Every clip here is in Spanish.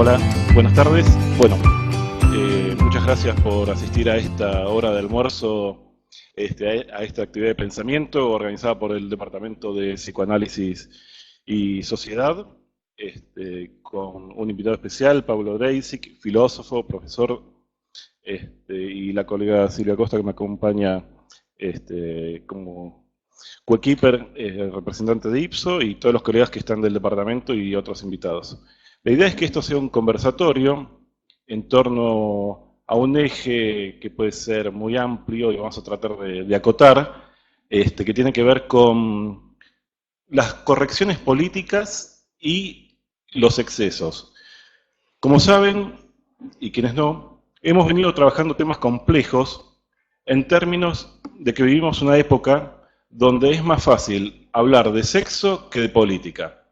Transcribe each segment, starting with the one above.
Hola, buenas tardes. Bueno, muchas gracias por asistir a esta hora de almuerzo, a esta actividad de pensamiento organizada por el Departamento de Psicoanálisis y Sociedad, con un invitado especial, Pablo Dreisig, filósofo, profesor, y la colega Silvia Costa que me acompaña como coequiper, representante de IPSO, y todos los colegas que están del departamento y otros invitados. La idea es que esto sea un conversatorio en torno a un eje que puede ser muy amplio y vamos a tratar de acotar, que tiene que ver con las correcciones políticas y los excesos. Como saben, y quienes no, hemos venido trabajando temas complejos en términos de que vivimos una época donde es más fácil hablar de sexo que de política.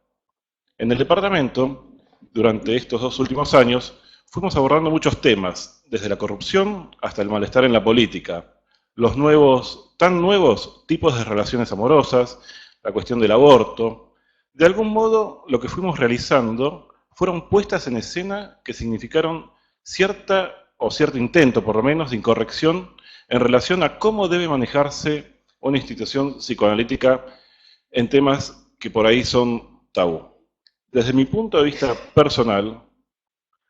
En el departamento, durante estos 2 últimos años, fuimos abordando muchos temas, desde la corrupción hasta el malestar en la política, los nuevos, tan nuevos tipos de relaciones amorosas, la cuestión del aborto. De algún modo, lo que fuimos realizando fueron puestas en escena que significaron cierto intento, por lo menos, de incorrección en relación a cómo debe manejarse una institución psicoanalítica en temas que por ahí son tabú. Desde mi punto de vista personal,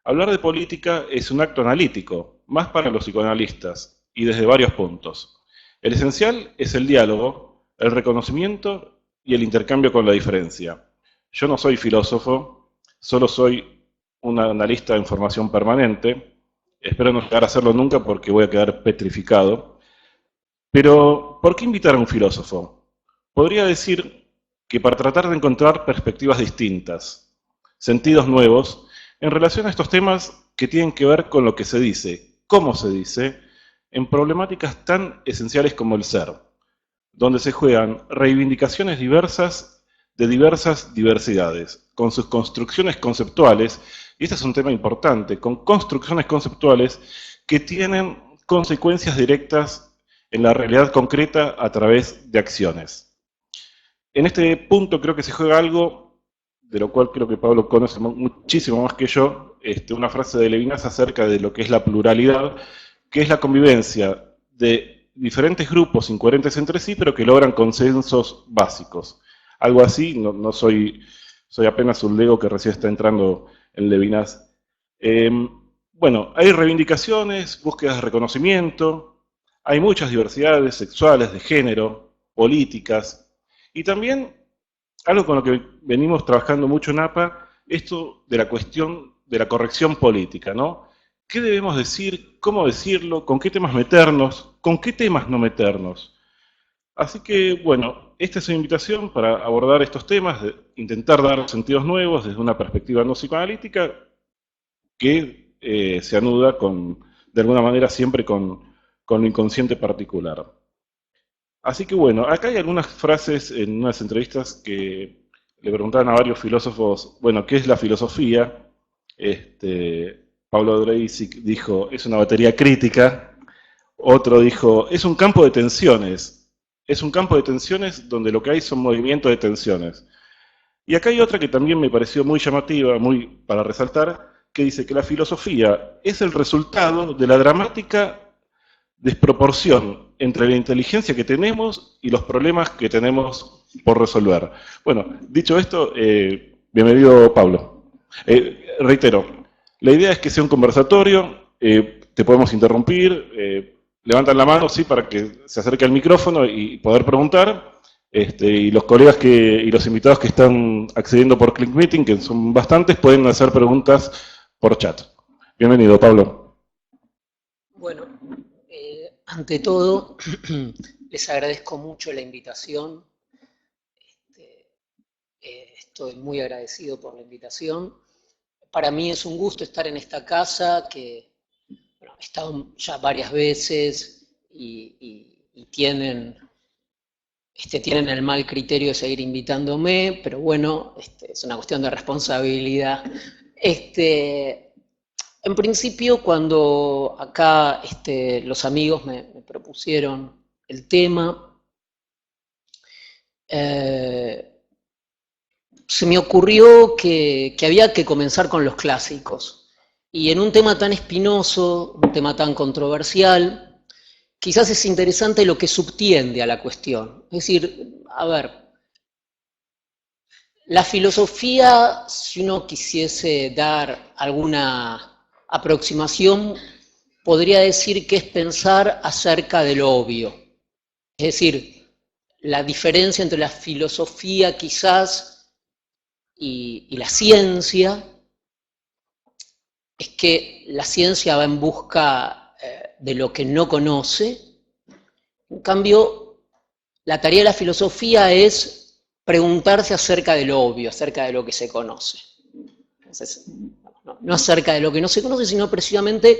hablar de política es un acto analítico, más para los psicoanalistas, y desde varios puntos. El esencial es el diálogo, el reconocimiento y el intercambio con la diferencia. Yo no soy filósofo, solo soy un analista en formación permanente. Espero no llegar a hacerlo nunca porque voy a quedar petrificado. Pero, ¿por qué invitar a un filósofo? Podría decir que para tratar de encontrar perspectivas distintas, sentidos nuevos, en relación a estos temas que tienen que ver con lo que se dice, cómo se dice, en problemáticas tan esenciales como el ser, donde se juegan reivindicaciones diversas de diversas diversidades, con sus construcciones conceptuales, y este es un tema importante, con construcciones conceptuales que tienen consecuencias directas en la realidad concreta a través de acciones. En este punto creo que se juega algo de lo cual creo que Pablo conoce muchísimo más que yo, una frase de Levinas acerca de lo que es la pluralidad, que es la convivencia de diferentes grupos incoherentes entre sí, pero que logran consensos básicos. Algo así, no soy apenas un lego que recién está entrando en Levinas. Bueno, hay reivindicaciones, búsquedas de reconocimiento, hay muchas diversidades sexuales, de género, políticas, y también algo con lo que venimos trabajando mucho en APA, esto de la cuestión de la corrección política, ¿no? ¿Qué debemos decir? ¿Cómo decirlo? ¿Con qué temas meternos? ¿Con qué temas no meternos? Así que, bueno, esta es una invitación para abordar estos temas, de intentar dar sentidos nuevos desde una perspectiva no psicoanalítica que se anuda de alguna manera siempre con lo inconsciente particular. Así que bueno, acá hay algunas frases en unas entrevistas que le preguntaban a varios filósofos, bueno, ¿qué es la filosofía? Pablo Dreisig dijo, es una batería crítica. Otro dijo, es un campo de tensiones. Es un campo de tensiones donde lo que hay son movimientos de tensiones. Y acá hay otra que también me pareció muy llamativa, muy para resaltar, que dice que la filosofía es el resultado de la dramática desproporción entre la inteligencia que tenemos y los problemas que tenemos por resolver. Bueno, dicho esto, bienvenido Pablo. Reitero, la idea es que sea un conversatorio, te podemos interrumpir, levantan la mano, sí, para que se acerque al micrófono y poder preguntar, y los colegas y los invitados que están accediendo por Click Meeting, que son bastantes, pueden hacer preguntas por chat. Bienvenido, Pablo. Bueno, ante todo, les agradezco mucho la invitación. Estoy muy agradecido por la invitación. Para mí es un gusto estar en esta casa, que bueno, he estado ya varias veces y tienen el mal criterio de seguir invitándome, pero bueno, es una cuestión de responsabilidad. En principio, cuando acá los amigos me propusieron el tema, se me ocurrió que había que comenzar con los clásicos. Y en un tema tan espinoso, un tema tan controversial, quizás es interesante lo que subtiende a la cuestión. Es decir, a ver, la filosofía, si uno quisiese dar alguna aproximación, podría decir que es pensar acerca de lo obvio. Es decir, la diferencia entre la filosofía quizás y la ciencia es que la ciencia va en busca de lo que no conoce. En cambio, la tarea de la filosofía es preguntarse acerca de lo obvio, acerca de lo que se conoce. Entonces, no acerca de lo que no se conoce, sino precisamente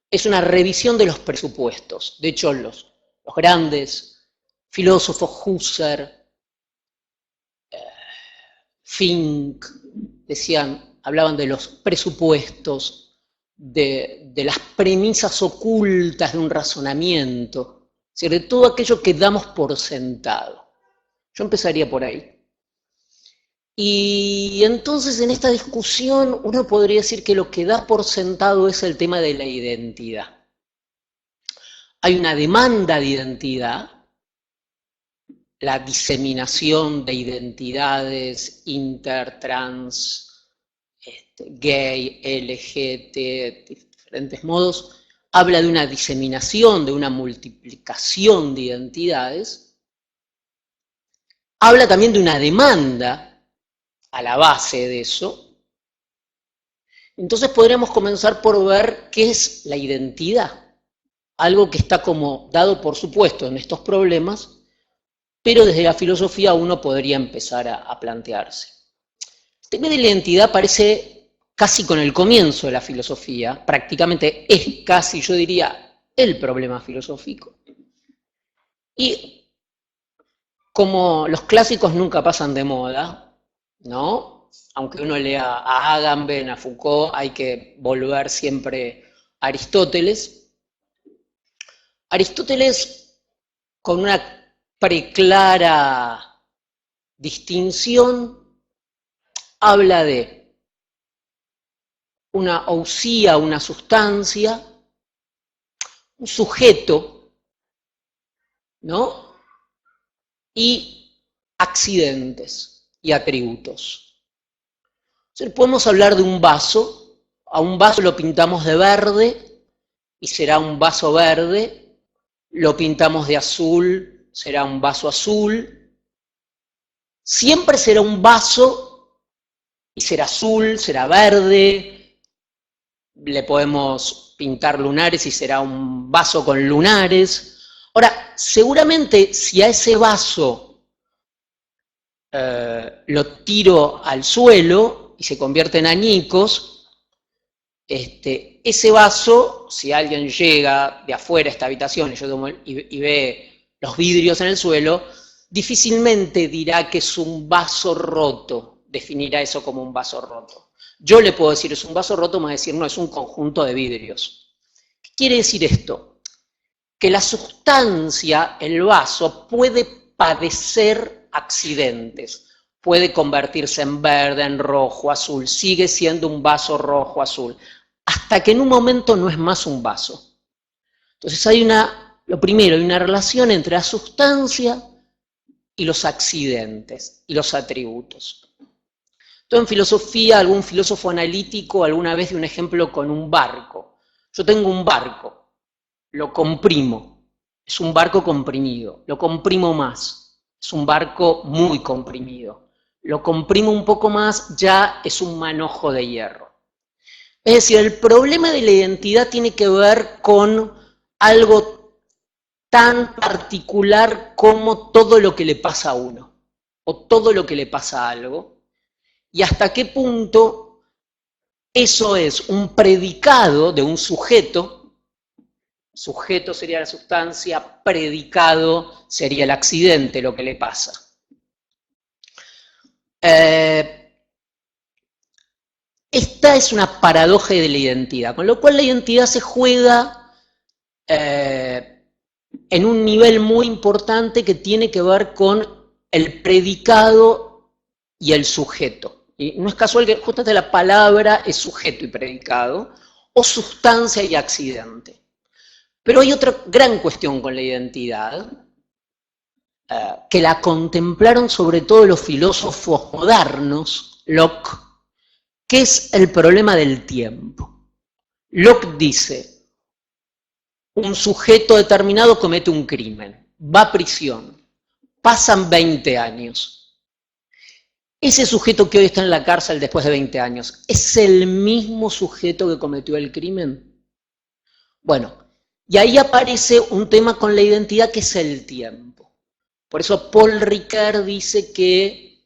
es una revisión de los presupuestos. De hecho, los grandes filósofos, Husserl, Fink, hablaban de los presupuestos, de las premisas ocultas de un razonamiento, es decir, de todo aquello que damos por sentado. Yo empezaría por ahí. Y entonces en esta discusión uno podría decir que lo que da por sentado es el tema de la identidad. Hay una demanda de identidad, la diseminación de identidades inter, trans, gay, LGBT, de diferentes modos, habla de una diseminación, de una multiplicación de identidades, habla también de una demanda a la base de eso. Entonces podríamos comenzar por ver qué es la identidad, algo que está como dado por supuesto en estos problemas, pero desde la filosofía uno podría empezar a plantearse. El tema de la identidad parece casi con el comienzo de la filosofía, prácticamente es casi, yo diría, el problema filosófico. Y como los clásicos nunca pasan de moda, ¿no? Aunque uno lea a Agamben, a Foucault, hay que volver siempre a Aristóteles. Aristóteles, con una preclara distinción, habla de una ousía, una sustancia, un sujeto, ¿no? Y accidentes y atributos. Entonces, podemos hablar de un vaso, a un vaso lo pintamos de verde y será un vaso verde, lo pintamos de azul, será un vaso azul, siempre será un vaso y será azul, será verde, le podemos pintar lunares y será un vaso con lunares. Ahora, seguramente si a ese vaso lo tiro al suelo y se convierte en añicos, ese vaso, si alguien llega de afuera a esta habitación y ve los vidrios en el suelo, difícilmente dirá que es un vaso roto, definirá eso como un vaso roto. Yo le puedo decir es un vaso roto, me va a decir no, es un conjunto de vidrios. ¿Qué quiere decir esto? Que la sustancia, el vaso, puede padecer accidentes, puede convertirse en verde, en rojo, azul, sigue siendo un vaso rojo, azul, hasta que en un momento no es más un vaso. Entonces lo primero, hay una relación entre la sustancia y los accidentes y los atributos. Entonces, en filosofía, algún filósofo analítico alguna vez dio un ejemplo con un barco. Yo tengo un barco, lo comprimo, es un barco comprimido, lo comprimo más, es un barco muy comprimido, lo comprimo un poco más, ya es un manojo de hierro. Es decir, el problema de la identidad tiene que ver con algo tan particular como todo lo que le pasa a uno, o todo lo que le pasa a algo, y hasta qué punto eso es un predicado de un sujeto sería la sustancia, predicado sería el accidente, lo que le pasa. Esta es una paradoja de la identidad, con lo cual la identidad se juega en un nivel muy importante que tiene que ver con el predicado y el sujeto. Y no es casual que justamente la palabra es sujeto y predicado, o sustancia y accidente. Pero hay otra gran cuestión con la identidad, que la contemplaron sobre todo los filósofos modernos, Locke, que es el problema del tiempo. Locke dice, un sujeto determinado comete un crimen, va a prisión, pasan 20 años. Ese sujeto que hoy está en la cárcel después de 20 años, ¿es el mismo sujeto que cometió el crimen? Bueno, y ahí aparece un tema con la identidad que es el tiempo. Por eso Paul Ricoeur dice que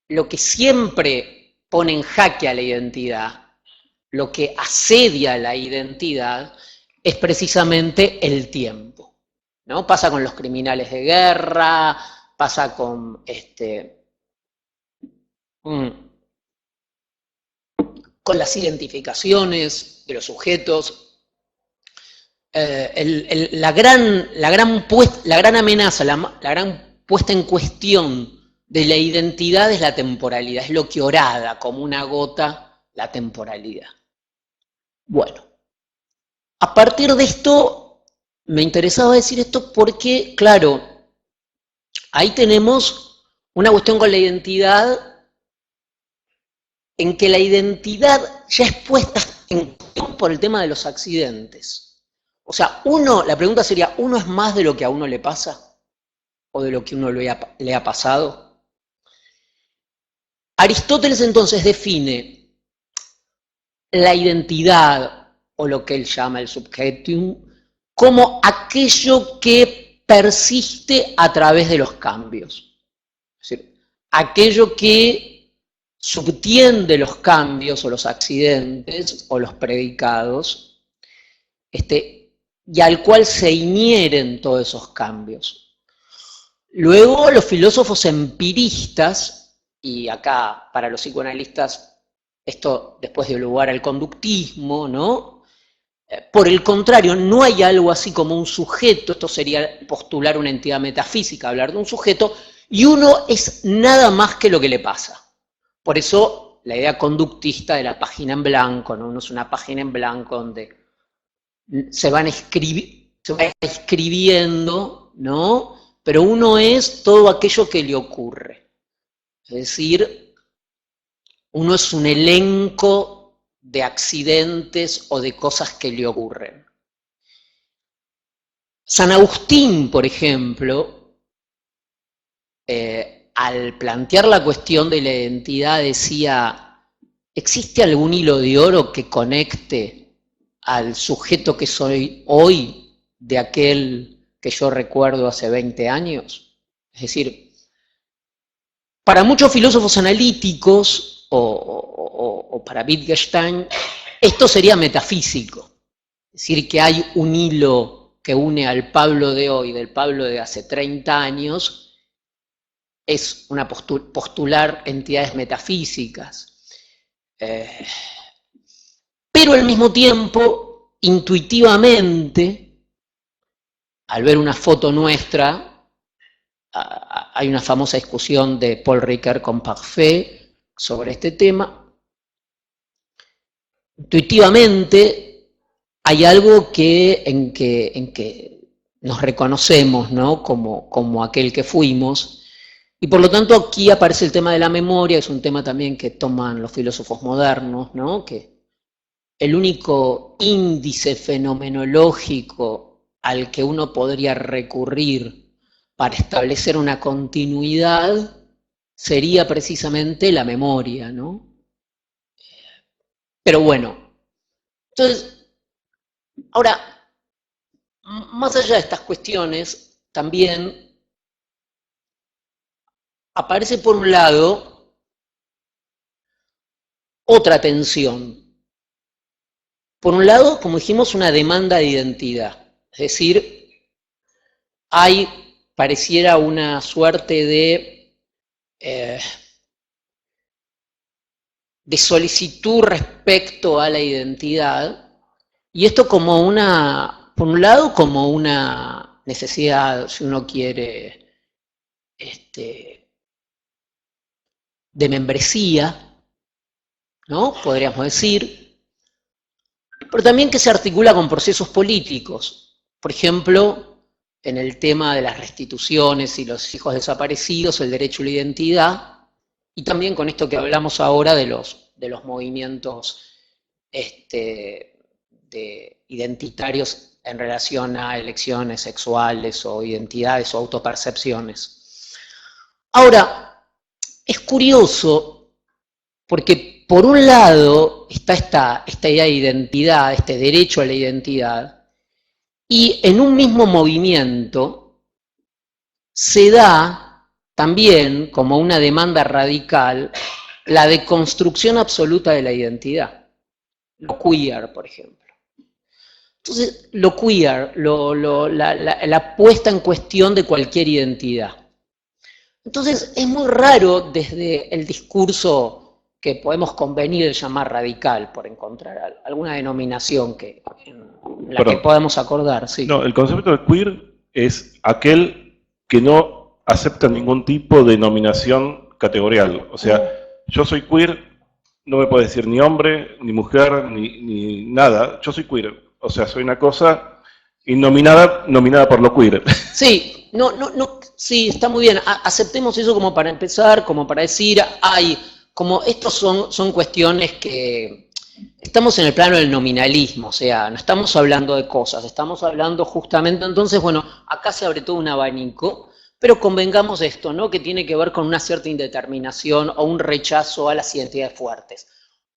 lo que siempre pone en jaque a la identidad, lo que asedia a la identidad, es precisamente el tiempo, ¿no? Pasa con los criminales de guerra, pasa con con las identificaciones de los sujetos. La gran amenaza, la gran puesta en cuestión de la identidad es la temporalidad, es lo que horada como una gota la temporalidad. Bueno, a partir de esto, me interesaba decir esto porque, claro, ahí tenemos una cuestión con la identidad en que la identidad ya es puesta en cuestión por el tema de los accidentes. O sea, la pregunta sería, ¿uno es más de lo que a uno le pasa? ¿O de lo que a uno le ha pasado? Aristóteles entonces define la identidad, o lo que él llama el subjetium, como aquello que persiste a través de los cambios. Es decir, aquello que subtiende los cambios o los accidentes o los predicados, y al cual se inhieren todos esos cambios. Luego los filósofos empiristas, y acá para los psicoanalistas esto después dio lugar al conductismo, ¿no? Por el contrario, no hay algo así como un sujeto, esto sería postular una entidad metafísica, hablar de un sujeto, y uno es nada más que lo que le pasa. Por eso la idea conductista de la página en blanco, ¿no? Uno es una página en blanco donde se va escribiendo, ¿no? Pero uno es todo aquello que le ocurre. Es decir, uno es un elenco de accidentes o de cosas que le ocurren. San Agustín, por ejemplo, al plantear la cuestión de la identidad decía, ¿existe algún hilo de oro que conecte al sujeto que soy hoy de aquel que yo recuerdo hace 20 años? Es decir, para muchos filósofos analíticos o para Wittgenstein, esto sería metafísico. Es decir, que hay un hilo que une al Pablo de hoy del Pablo de hace 30 años, es una postular entidades metafísicas. Pero al mismo tiempo, intuitivamente, al ver una foto nuestra, hay una famosa discusión de Paul Ricoeur con Parfait sobre este tema. Intuitivamente hay algo en que nos reconocemos, ¿no? como aquel que fuimos, y por lo tanto aquí aparece el tema de la memoria, es un tema también que toman los filósofos modernos, ¿no? Que el único índice fenomenológico al que uno podría recurrir para establecer una continuidad sería precisamente la memoria, ¿no? Pero bueno, entonces, ahora, más allá de estas cuestiones, también aparece por un lado otra tensión. Por un lado, como dijimos, una demanda de identidad, es decir, pareciera una suerte de solicitud respecto a la identidad, y esto como por un lado, como una necesidad, si uno quiere, de membresía, ¿no? Podríamos decir, pero también que se articula con procesos políticos. Por ejemplo, en el tema de las restituciones y los hijos desaparecidos, el derecho a la identidad, y también con esto que hablamos ahora de los movimientos identitarios en relación a elecciones sexuales o identidades o autopercepciones. Ahora, es curioso porque por un lado está esta idea de identidad, este derecho a la identidad, y en un mismo movimiento se da también, como una demanda radical, la deconstrucción absoluta de la identidad. Lo queer, por ejemplo. Entonces, lo queer, la puesta en cuestión de cualquier identidad. Entonces, es muy raro desde el discurso que podemos convenir de llamar radical, por encontrar alguna denominación en la que podemos acordar. Sí. No, el concepto de queer es aquel que no acepta ningún tipo de denominación categorial. O sea, yo soy queer, no me puede decir ni hombre, ni mujer, ni nada. Yo soy queer. O sea, soy una cosa innominada, nominada por lo queer. Sí, sí, está muy bien. Aceptemos eso como para empezar, como para decir, como estos son cuestiones que estamos en el plano del nominalismo, o sea, no estamos hablando de cosas, estamos hablando justamente, entonces, bueno, acá se abre todo un abanico, pero convengamos esto, ¿no? Que tiene que ver con una cierta indeterminación o un rechazo a las identidades fuertes.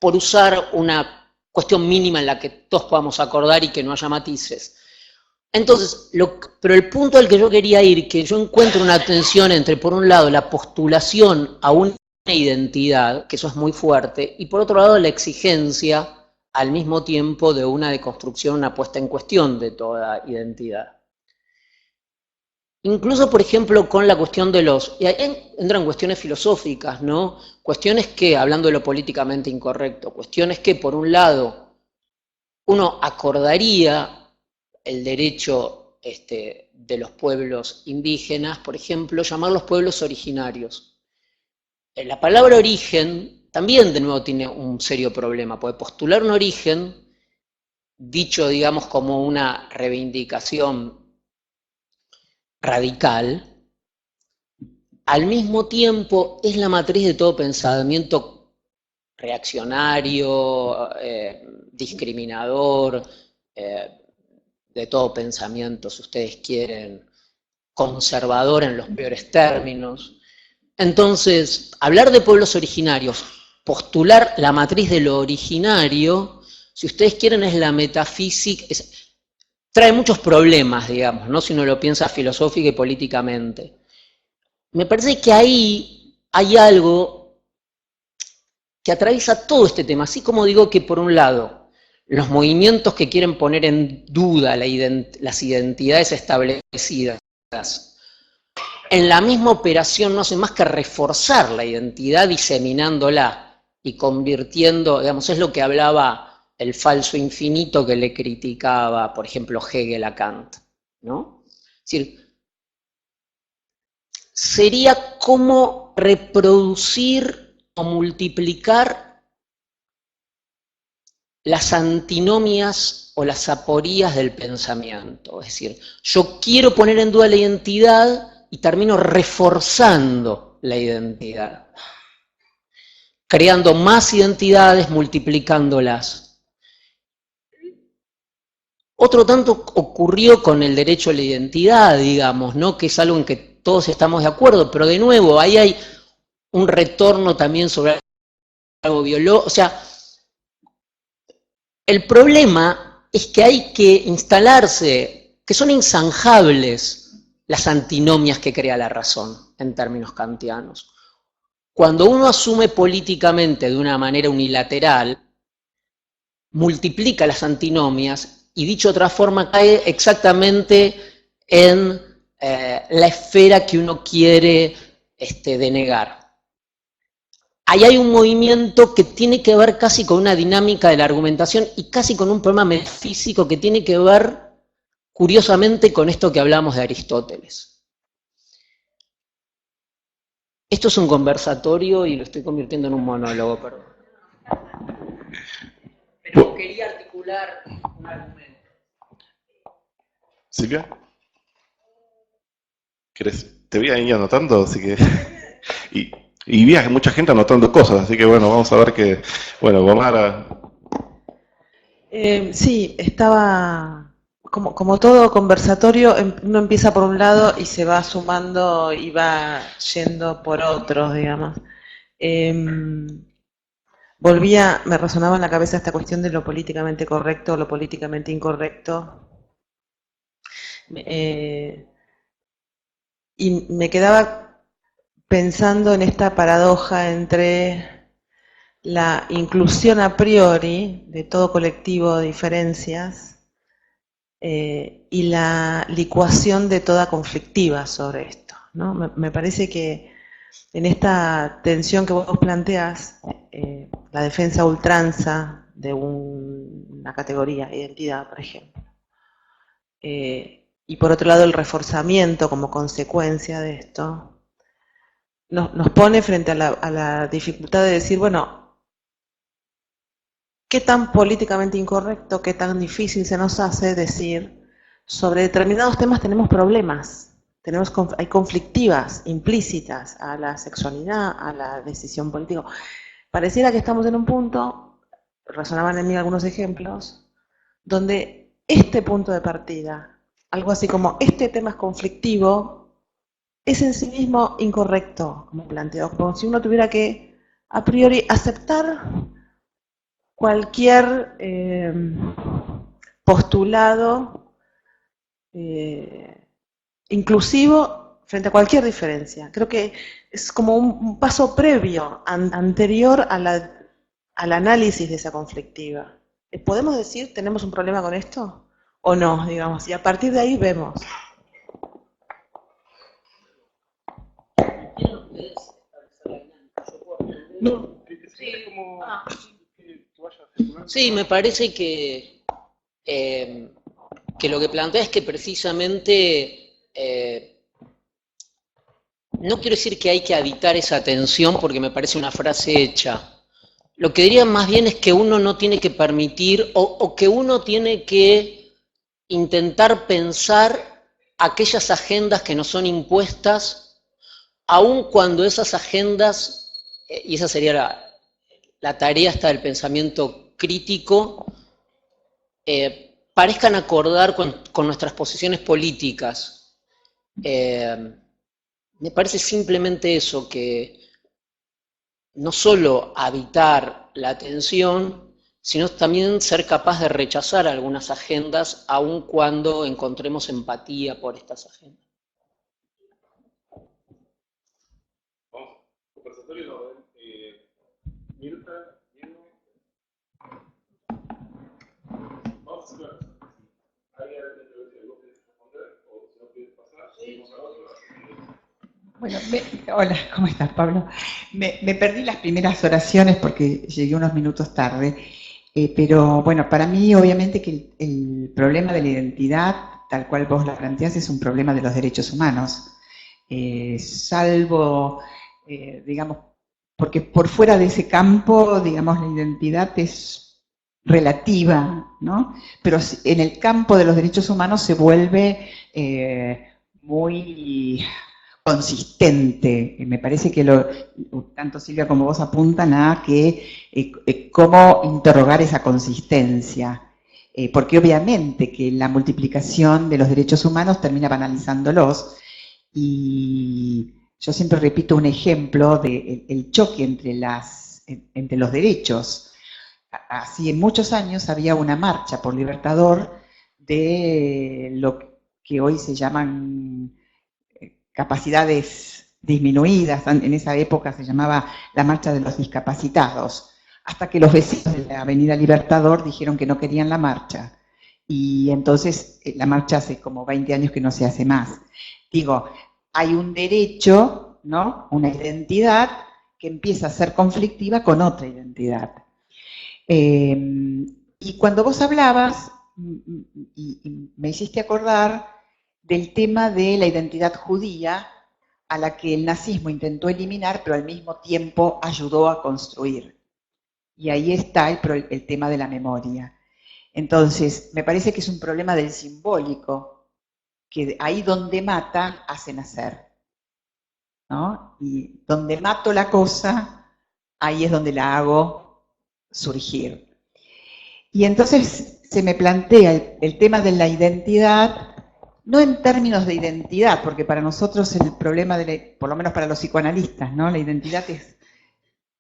Por usar una cuestión mínima en la que todos podamos acordar y que no haya matices. Entonces, pero el punto al que yo quería ir, que yo encuentro una tensión entre, por un lado, la postulación a una identidad, que eso es muy fuerte, y por otro lado, la exigencia al mismo tiempo de una deconstrucción, una puesta en cuestión de toda identidad. Incluso, por ejemplo, con la cuestión de y ahí entran cuestiones filosóficas, ¿no? Cuestiones que, hablando de lo políticamente incorrecto, cuestiones que, por un lado, uno acordaría el derecho de los pueblos indígenas, por ejemplo, llamarlos pueblos originarios. La palabra origen también, de nuevo, tiene un serio problema, porque postular un origen, dicho, digamos, como una reivindicación radical, al mismo tiempo es la matriz de todo pensamiento reaccionario, discriminador, de todo pensamiento, si ustedes quieren, conservador en los peores términos. Entonces, hablar de pueblos originarios, postular la matriz de lo originario, si ustedes quieren, es la metafísica, trae muchos problemas, digamos, ¿no? Si uno lo piensa filosófica y políticamente. Me parece que ahí hay algo que atraviesa todo este tema, así como digo que por un lado, los movimientos que quieren poner en duda las identidades establecidas, en la misma operación no hacen más que reforzar la identidad diseminándola y convirtiendo, digamos, es lo que hablaba el falso infinito que le criticaba, por ejemplo, Hegel a Kant, ¿no? Es decir, sería como reproducir o multiplicar las antinomias o las aporías del pensamiento. Es decir, yo quiero poner en duda la identidad y termino reforzando la identidad, creando más identidades, multiplicándolas. Otro tanto ocurrió con el derecho a la identidad, digamos, ¿no? Que es algo en que todos estamos de acuerdo, pero de nuevo, ahí hay un retorno también sobre algo biológico. O sea, el problema es que hay que instalarse, que son inzanjables las antinomias que crea la razón, en términos kantianos. Cuando uno asume políticamente de una manera unilateral, multiplica las antinomias, y dicho de otra forma, cae exactamente en la esfera que uno quiere denegar. Ahí hay un movimiento que tiene que ver casi con una dinámica de la argumentación y casi con un problema metafísico que tiene que ver, curiosamente, con esto que hablamos de Aristóteles. Esto es un conversatorio y lo estoy convirtiendo en un monólogo, perdón. Pero quería articular un argumento. Silvia, ¿querés? Te voy a ir anotando, así que... y vi a mucha gente anotando cosas, así que bueno, vamos a ver que... Bueno, Gomara... Sí, estaba, como todo conversatorio, uno empieza por un lado y se va sumando y va yendo por otros, digamos. Me resonaba en la cabeza esta cuestión de lo políticamente correcto o lo políticamente incorrecto. Y me quedaba pensando en esta paradoja entre la inclusión a priori de todo colectivo de diferencias y la licuación de toda conflictiva sobre esto, ¿no? Me parece que en esta tensión que vos planteás, la defensa a ultranza de una categoría, identidad, por ejemplo, y por otro lado el reforzamiento como consecuencia de esto, nos pone frente a la dificultad de decir, bueno, ¿qué tan políticamente incorrecto, qué tan difícil se nos hace decir sobre determinados temas tenemos problemas? Hay conflictivas implícitas a la sexualidad, a la decisión política. Pareciera que estamos en un punto, resonaban en mí algunos ejemplos, donde este punto de partida, algo así como este tema es conflictivo, es en sí mismo incorrecto, como planteado, como si uno tuviera que a priori aceptar cualquier postulado inclusivo frente a cualquier diferencia. Creo que es como un paso previo, anterior al análisis de esa conflictiva. ¿Podemos decir, tenemos un problema con esto? ¿O no, digamos? Y a partir de ahí vemos. No, Sí, me parece que lo que plantea es que precisamente no quiero decir que hay que evitar esa tensión porque me parece una frase hecha. Lo que diría más bien es que uno no tiene que permitir o que uno tiene que intentar pensar aquellas agendas que nos son impuestas, aun cuando esas agendas, y esa sería la tarea hasta del pensamiento crítico, parezcan acordar con nuestras posiciones políticas. Me parece simplemente eso, que no solo evitar la tensión, sino también ser capaz de rechazar algunas agendas, aun cuando encontremos empatía por estas agendas. Vamos, conversatorio, Mirta, vamos a hacer ¿hay algo que vos querés responder? O si no quieres pasar, seguimos a otro. Bueno, hola, ¿cómo estás, Pablo? Me perdí las primeras oraciones porque llegué unos minutos tarde, pero bueno, para mí obviamente que el problema de la identidad, tal cual vos la planteás, es un problema de los derechos humanos, salvo, digamos, porque por fuera de ese campo, digamos, la identidad es relativa, ¿no? Pero en el campo de los derechos humanos se vuelve muy consistente. Me parece que tanto Silvia como vos apuntan a que cómo interrogar esa consistencia. Porque obviamente que la multiplicación de los derechos humanos termina banalizándolos. Y yo siempre repito un ejemplo del choque entre los derechos. Así en muchos años había una marcha por Libertador de lo que hoy se llaman capacidades disminuidas, en esa época se llamaba la marcha de los discapacitados, hasta que los vecinos de la Avenida Libertador dijeron que no querían la marcha, y entonces la marcha hace como 20 años que no se hace más. Digo, hay un derecho, ¿no? Una identidad que empieza a ser conflictiva con otra identidad. Y cuando vos hablabas, y me hiciste acordar del tema de la identidad judía a la que el nazismo intentó eliminar, pero al mismo tiempo ayudó a construir. Y ahí está el tema de la memoria. Entonces, me parece que es un problema del simbólico, que ahí donde mata, hace nacer, ¿no? Y donde mato la cosa, ahí es donde la hago surgir. Y entonces se me plantea el tema de la identidad, no en términos de identidad, porque para nosotros el problema, por lo menos para los psicoanalistas, ¿no? La identidad es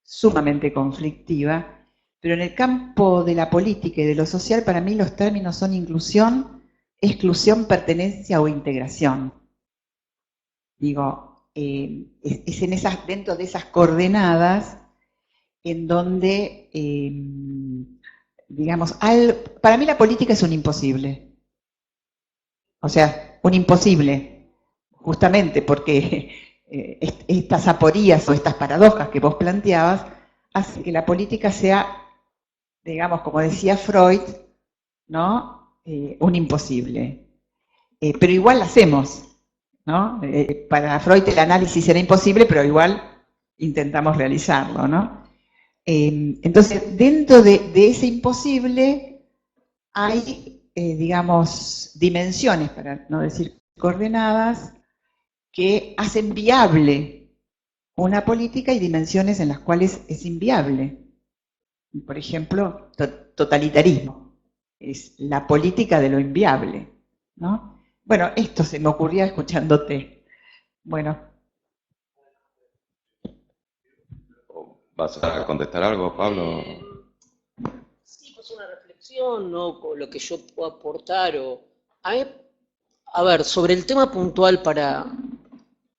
sumamente conflictiva, pero en el campo de la política y de lo social, para mí los términos son inclusión, exclusión, pertenencia o integración. Digo, es en dentro de esas coordenadas en donde, digamos, para mí la política es un imposible. O sea, un imposible, justamente porque estas aporías o estas paradojas que vos planteabas hacen que la política sea, digamos, como decía Freud, ¿no? Un imposible. Pero igual la hacemos, ¿no? Para Freud el análisis era imposible, pero igual intentamos realizarlo, ¿no? Entonces, dentro de ese imposible hay, digamos, dimensiones, para no decir coordenadas, que hacen viable una política y dimensiones en las cuales es inviable. Por ejemplo, totalitarismo. Es la política de lo inviable, ¿no? Bueno, esto se me ocurría escuchándote. Bueno. ¿Vas a contestar algo, Pablo? Sí, pues una reflexión, ¿no? Con lo que yo puedo aportar. A ver, sobre el tema puntual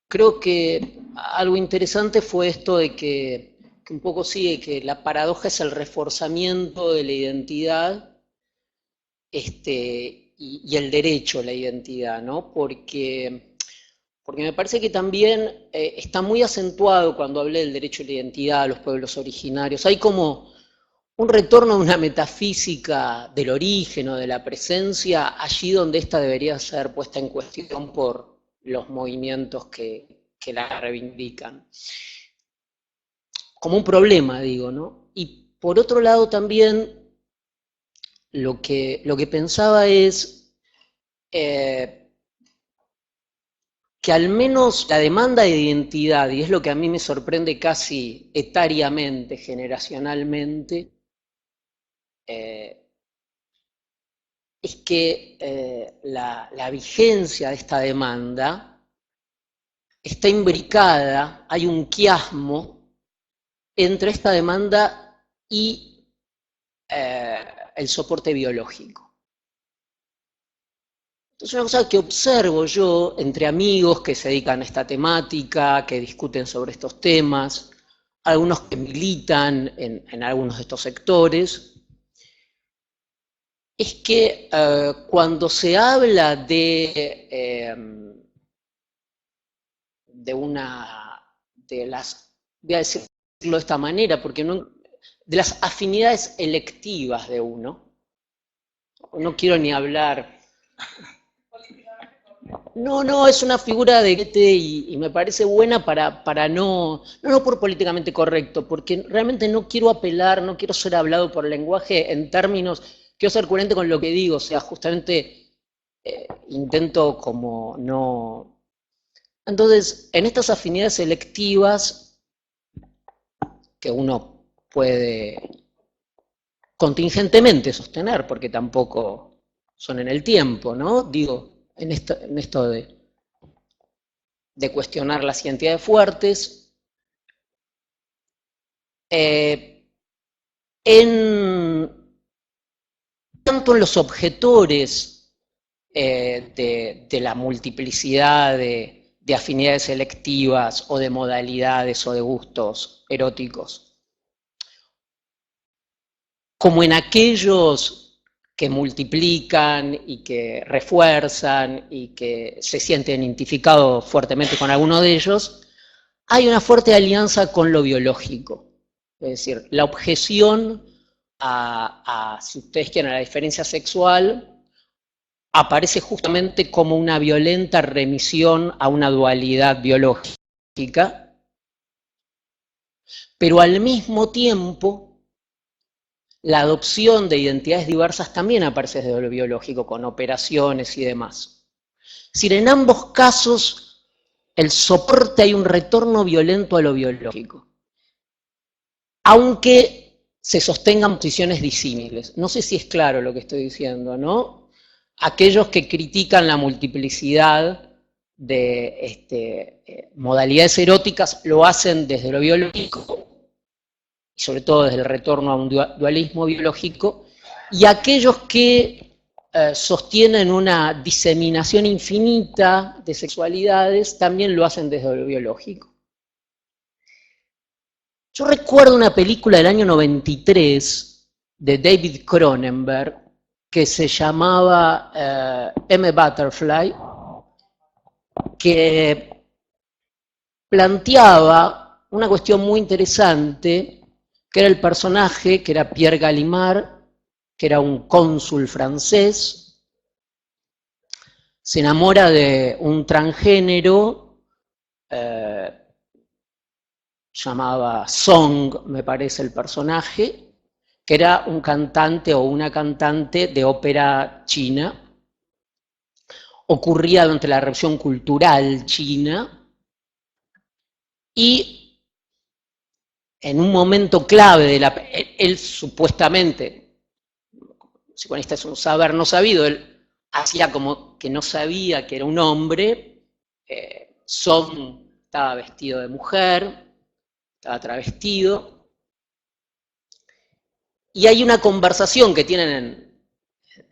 creo que algo interesante fue esto de que un poco sigue que la paradoja es el reforzamiento de la identidad y el derecho a la identidad, ¿no? Porque me parece que también está muy acentuado cuando hablé del derecho a la identidad a los pueblos originarios. Hay como un retorno a una metafísica del origen o de la presencia allí donde ésta debería ser puesta en cuestión por los movimientos que la reivindican. Como un problema, digo, ¿no? Y por otro lado también lo que pensaba es que al menos la demanda de identidad, y es lo que a mí me sorprende casi etariamente, generacionalmente, es que la vigencia de esta demanda está imbricada, hay un quiasmo entre esta demanda y el soporte biológico. Entonces, una cosa que observo yo entre amigos que se dedican a esta temática, que discuten sobre estos temas, algunos que militan en algunos de estos sectores, es que cuando se habla de las, voy a decirlo de esta manera, porque de las afinidades electivas de uno, no quiero ni hablar. No, es una figura de Goethe y me parece buena para no por políticamente correcto, porque realmente no quiero apelar, no quiero ser hablado por el lenguaje en términos, quiero ser coherente con lo que digo, o sea, justamente intento como no. Entonces, en estas afinidades selectivas que uno puede contingentemente sostener, porque tampoco son en el tiempo, ¿no? Digo, en esto de cuestionar las identidades fuertes, tanto en los objetores de la multiplicidad de afinidades selectivas o de modalidades o de gustos eróticos, como en aquellos que multiplican y que refuerzan y que se sienten identificados fuertemente con alguno de ellos, hay una fuerte alianza con lo biológico. Es decir, la objeción si ustedes quieren, a la diferencia sexual, aparece justamente como una violenta remisión a una dualidad biológica, pero al mismo tiempo la adopción de identidades diversas también aparece desde lo biológico, con operaciones y demás. Es decir, en ambos casos el soporte hay un retorno violento a lo biológico, aunque se sostengan posiciones disímiles. No sé si es claro lo que estoy diciendo, ¿no? Aquellos que critican la multiplicidad de modalidades eróticas lo hacen desde lo biológico, y sobre todo desde el retorno a un dualismo biológico, y aquellos que sostienen una diseminación infinita de sexualidades también lo hacen desde lo biológico. Yo recuerdo una película del año 93 de David Cronenberg que se llamaba M. Butterfly, que planteaba una cuestión muy interesante, que era el personaje, que era Pierre Gallimard, que era un cónsul francés, se enamora de un transgénero, llamaba Song, me parece el personaje, que era un cantante o una cantante de ópera china. Ocurría durante la Revolución Cultural china, y en un momento clave de él supuestamente, psicoanalista es un saber no sabido, él hacía como que no sabía que era un hombre, Song estaba vestido de mujer, estaba travestido, y hay una conversación que tienen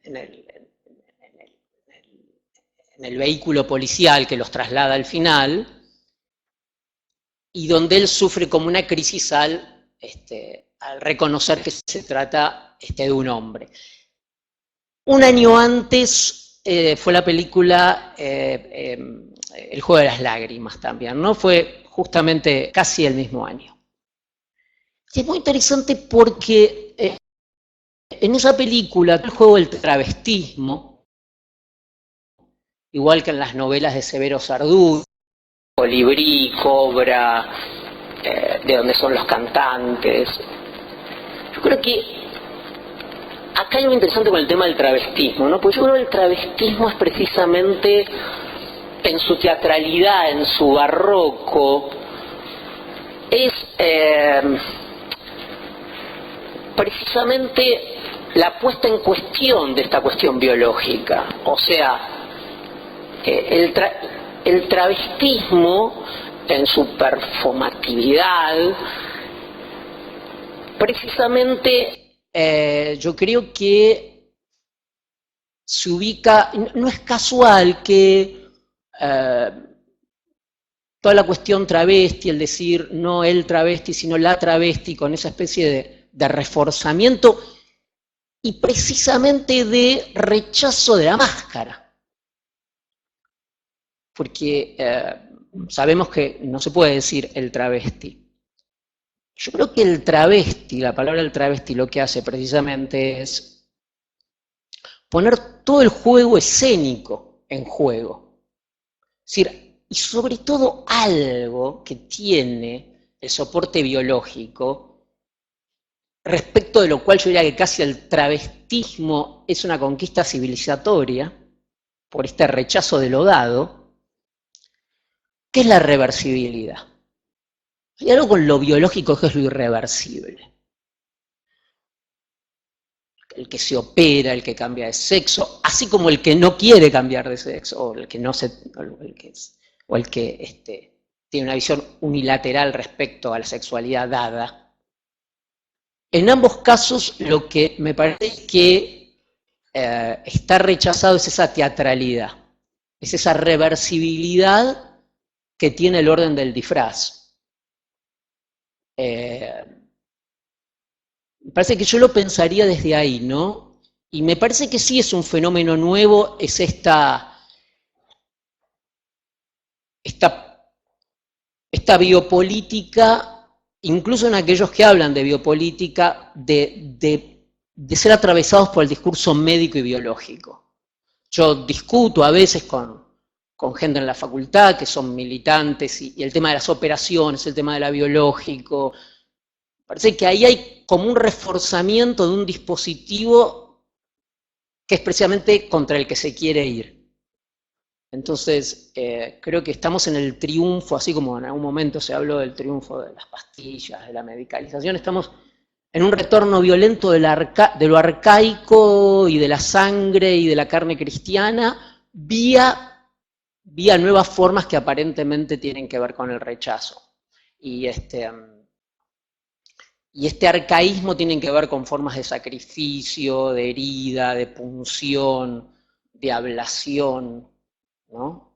en el vehículo policial que los traslada al final, y donde él sufre como una crisis al reconocer que se trata de un hombre. Un año antes fue la película El juego de las lágrimas también, ¿no? Fue justamente casi el mismo año. Y es muy interesante porque en esa película, el juego del travestismo, igual que en las novelas de Severo Sardú, Colibrí, Cobra, de donde son los cantantes. Yo creo que acá hay algo interesante con el tema del travestismo, ¿no? Porque yo creo que el travestismo es precisamente, en su teatralidad, en su barroco, es precisamente la puesta en cuestión de esta cuestión biológica. O sea, el travestismo, en su performatividad, precisamente yo creo que se ubica, no es casual que toda la cuestión travesti, el decir no el travesti, sino la travesti, con esa especie de reforzamiento y precisamente de rechazo de la máscara. Porque sabemos que no se puede decir el travesti. Yo creo que el travesti, la palabra el travesti, lo que hace precisamente es poner todo el juego escénico en juego. Es decir, y sobre todo algo que tiene el soporte biológico, respecto de lo cual yo diría que casi el travestismo es una conquista civilizatoria, por este rechazo de lo dado, que es la reversibilidad. Hay algo con lo biológico que es lo irreversible. El que se opera, el que cambia de sexo, así como el que no quiere cambiar de sexo, o el que no tiene una visión unilateral respecto a la sexualidad dada. En ambos casos lo que me parece que está rechazado es esa teatralidad, es esa reversibilidad que tiene el orden del disfraz. Me parece que yo lo pensaría desde ahí, ¿no? Y me parece que sí es un fenómeno nuevo, es esta biopolítica, incluso en aquellos que hablan de biopolítica, de ser atravesados por el discurso médico y biológico. yo discuto a veces con gente en la facultad que son militantes y el tema de las operaciones, el tema de la biológico. Parece que ahí hay como un reforzamiento de un dispositivo que es precisamente contra el que se quiere ir. Entonces, creo que estamos en el triunfo, así como en algún momento se habló del triunfo de las pastillas, de la medicalización, estamos en un retorno violento de lo arcaico y de la sangre y de la carne cristiana vía nuevas formas que aparentemente tienen que ver con el rechazo. Y este arcaísmo tiene que ver con formas de sacrificio, de herida, de punción, de ablación, ¿no?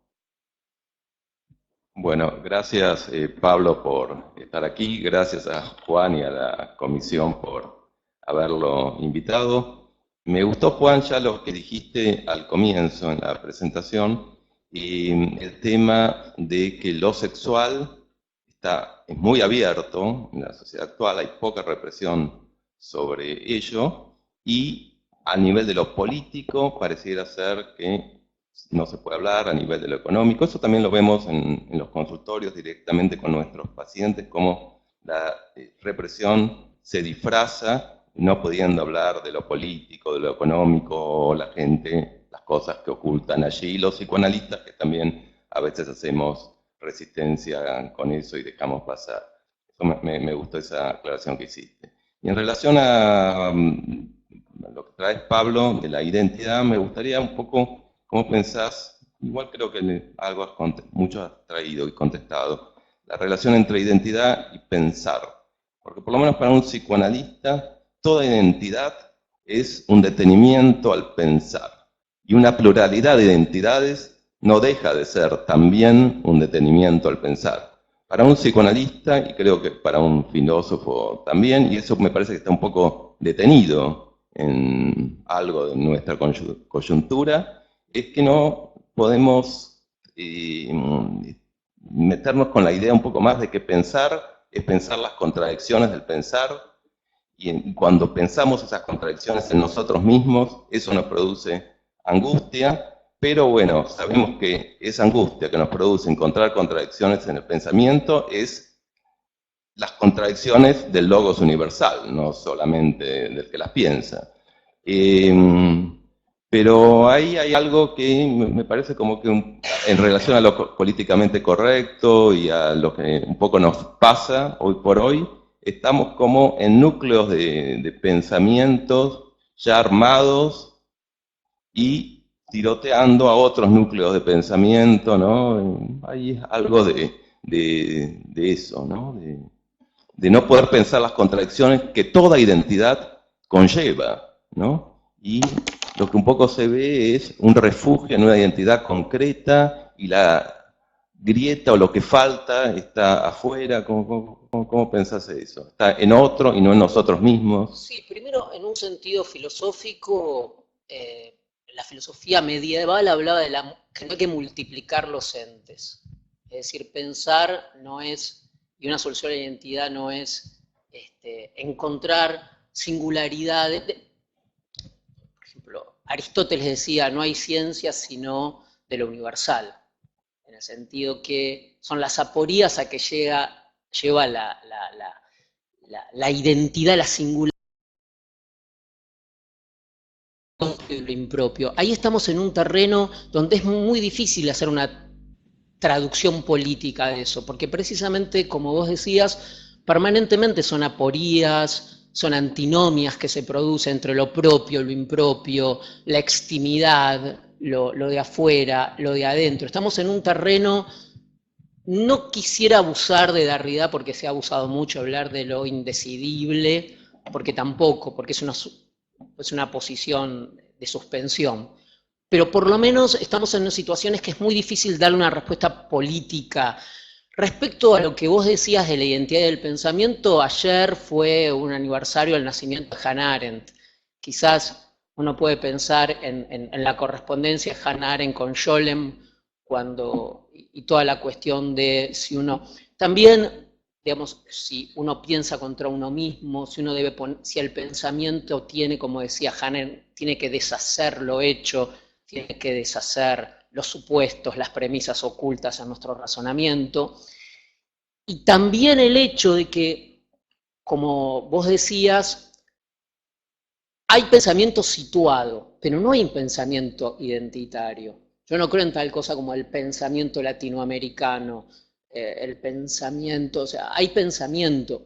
Bueno, gracias Pablo por estar aquí, gracias a Juan y a la comisión por haberlo invitado. Me gustó, Juan, ya lo que dijiste al comienzo en la presentación, el tema de que lo sexual es muy abierto en la sociedad actual, hay poca represión sobre ello, y a nivel de lo político pareciera ser que no se puede hablar, a nivel de lo económico. Eso también lo vemos en los consultorios directamente con nuestros pacientes, cómo la represión se disfraza, no pudiendo hablar de lo político, de lo económico, la gente, las cosas que ocultan allí, los psicoanalistas que también a veces hacemos resistencia con eso y dejamos pasar. Eso me gustó esa aclaración que hiciste. Y en relación a lo que traes, Pablo, de la identidad, me gustaría un poco cómo pensás, igual creo que algo mucho has traído y contestado, la relación entre identidad y pensar. Porque por lo menos para un psicoanalista, toda identidad es un detenimiento al pensar. Y una pluralidad de identidades no deja de ser también un detenimiento al pensar. Para un psicoanalista, y creo que para un filósofo también, y eso me parece que está un poco detenido en algo de nuestra coyuntura, es que no podemos meternos con la idea un poco más de que pensar es pensar las contradicciones del pensar, y cuando pensamos esas contradicciones en nosotros mismos, eso nos produce angustia. Pero bueno, sabemos que esa angustia que nos produce encontrar contradicciones en el pensamiento es las contradicciones del logos universal, no solamente del que las piensa. Pero ahí hay algo que me parece como que en relación a lo políticamente correcto y a lo que un poco nos pasa hoy por hoy, estamos como en núcleos de pensamientos ya armados y tiroteando a otros núcleos de pensamiento, ¿no? Hay algo de eso, ¿no? De no poder pensar las contradicciones que toda identidad conlleva, ¿no? Y lo que un poco se ve es un refugio en una identidad concreta y la grieta o lo que falta está afuera. ¿Cómo pensás eso? Está en otro y no en nosotros mismos. Sí, primero, en un sentido filosófico, la filosofía medieval hablaba de que no hay que multiplicar los entes. Es decir, pensar no es, y una solución de la identidad no es encontrar singularidades. Por ejemplo, Aristóteles decía, no hay ciencia sino de lo universal, en el sentido que son las aporías a que lleva la identidad, la singularidad, lo impropio. Ahí estamos en un terreno donde es muy difícil hacer una traducción política de eso, porque precisamente, como vos decías, permanentemente son aporías, son antinomias que se producen entre lo propio, lo impropio, la extimidad, lo de afuera, lo de adentro. Estamos en un terreno, no quisiera abusar de Derrida porque se ha abusado mucho hablar de lo indecidible, porque tampoco, porque es una posición de suspensión. Pero por lo menos estamos en situaciones que es muy difícil darle una respuesta política. Respecto a lo que vos decías de la identidad del pensamiento, ayer fue un aniversario del nacimiento de Hannah Arendt. Quizás uno puede pensar en la correspondencia de Hannah Arendt con Scholem, y toda la cuestión de si uno... También, digamos, si uno piensa contra uno mismo, si el pensamiento tiene, como decía Hannah Arendt, tiene que deshacer lo hecho, tiene que deshacer los supuestos, las premisas ocultas a nuestro razonamiento. Y también el hecho de que, como vos decías, hay pensamiento situado, pero no hay un pensamiento identitario. Yo no creo en tal cosa como el pensamiento latinoamericano, el pensamiento, o sea, hay pensamiento.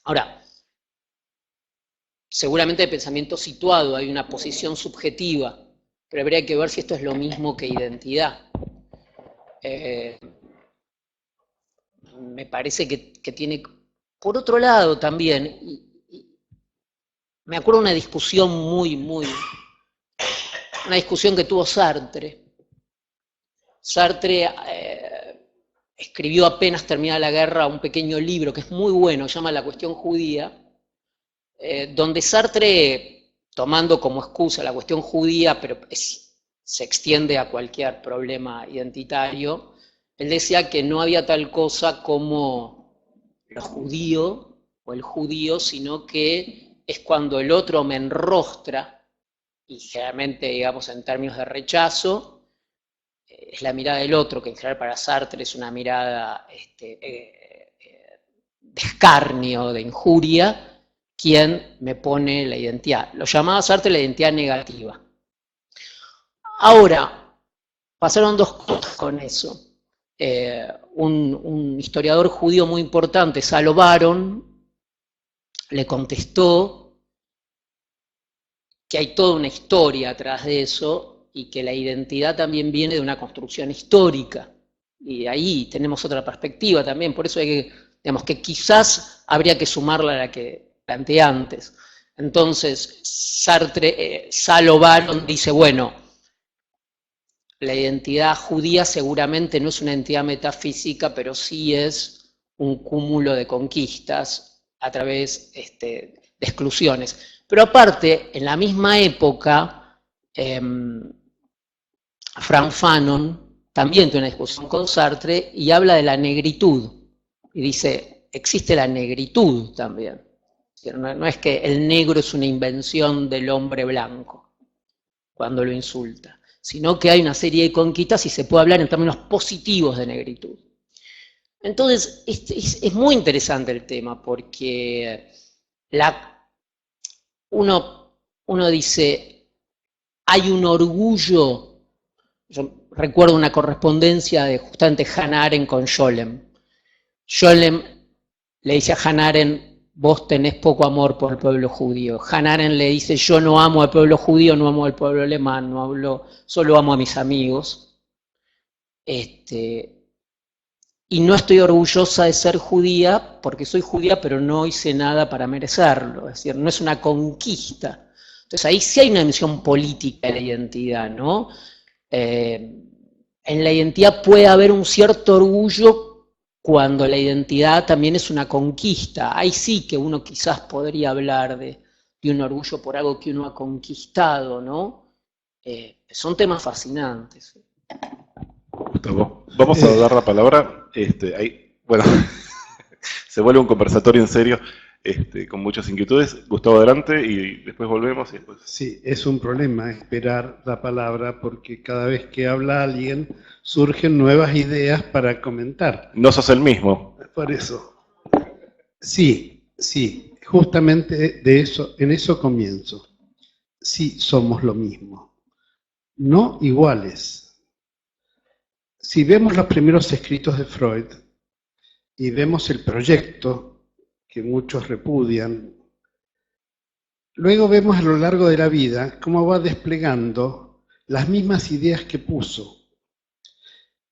Ahora, seguramente hay pensamiento situado, hay una posición subjetiva, pero habría que ver si esto es lo mismo que identidad. Me parece que tiene, por otro lado también, me acuerdo de una discusión una discusión que tuvo Sartre. Sartre escribió apenas terminada la guerra un pequeño libro que es muy bueno, se llama La cuestión judía, donde Sartre, tomando como excusa la cuestión judía, pero se extiende a cualquier problema identitario, él decía que no había tal cosa como lo judío o el judío, sino que es cuando el otro me enrostra, y generalmente, digamos, en términos de rechazo, es la mirada del otro, que en general para Sartre es una mirada de escarnio, de injuria, quien me pone la identidad. Lo llamaba Sartre la identidad negativa. Ahora, pasaron dos cosas con eso. Un historiador judío muy importante, Salo Baron, le contestó que hay toda una historia atrás de eso y que la identidad también viene de una construcción histórica. Y ahí tenemos otra perspectiva también, por eso hay que, digamos, que quizás habría que sumarla a la que planteé antes. Entonces, Salo Baron dice, bueno, la identidad judía seguramente no es una entidad metafísica, pero sí es un cúmulo de conquistas a través de exclusiones. Pero aparte, en la misma época, Frank Fanon también tiene una discusión con Sartre y habla de la negritud. Y dice, existe la negritud también. No es que el negro es una invención del hombre blanco, cuando lo insulta, sino que hay una serie de conquistas y se puede hablar en términos positivos de negritud. Entonces, es muy interesante el tema, porque uno dice, hay un orgullo. Yo recuerdo una correspondencia de justamente Hannah Arendt con Scholem. Scholem le dice a Hannah Arendt, vos tenés poco amor por el pueblo judío. Hannah Arendt le dice, yo no amo al pueblo judío, no amo al pueblo alemán, solo amo a mis amigos. Y no estoy orgullosa de ser judía, porque soy judía, pero no hice nada para merecerlo. Es decir, no es una conquista. Entonces ahí sí hay una dimensión política de la identidad, ¿no? En la identidad puede haber un cierto orgullo cuando la identidad también es una conquista. Ahí sí que uno quizás podría hablar de un orgullo por algo que uno ha conquistado, ¿no? Son temas fascinantes. Gustavo, vamos a dar la palabra. Bueno, se vuelve un conversatorio en serio, con muchas inquietudes. Gustavo, adelante y después volvemos. Y después... Sí, es un problema esperar la palabra porque cada vez que habla alguien surgen nuevas ideas para comentar. No sos el mismo. Por eso. Sí, justamente en eso comienzo. Sí, somos lo mismo. No iguales. Si vemos los primeros escritos de Freud y vemos el proyecto que muchos repudian, luego vemos a lo largo de la vida cómo va desplegando las mismas ideas que puso.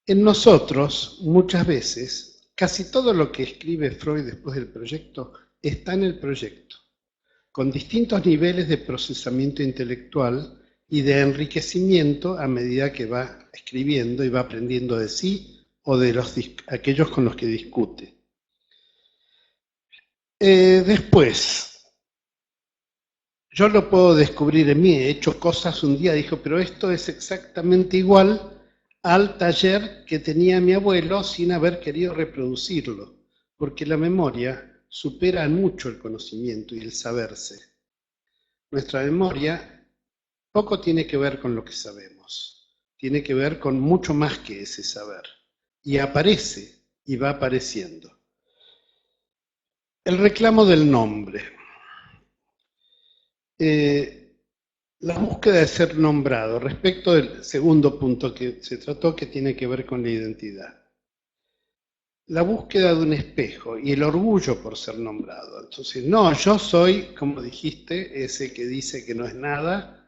En nosotros, muchas veces, casi todo lo que escribe Freud después del proyecto está en el proyecto, con distintos niveles de procesamiento intelectual y de enriquecimiento a medida que va escribiendo y va aprendiendo de sí o de aquellos con los que discute. Después, yo lo puedo descubrir en mí, he hecho cosas un día, dijo, pero esto es exactamente igual al taller que tenía mi abuelo sin haber querido reproducirlo, porque la memoria supera mucho el conocimiento y el saberse. Nuestra memoria poco tiene que ver con lo que sabemos, tiene que ver con mucho más que ese saber. Y aparece y va apareciendo. El reclamo del nombre. La búsqueda de ser nombrado, respecto del segundo punto que se trató, que tiene que ver con la identidad. La búsqueda de un espejo y el orgullo por ser nombrado. Entonces, no, yo soy, como dijiste, ese que dice que no es nada,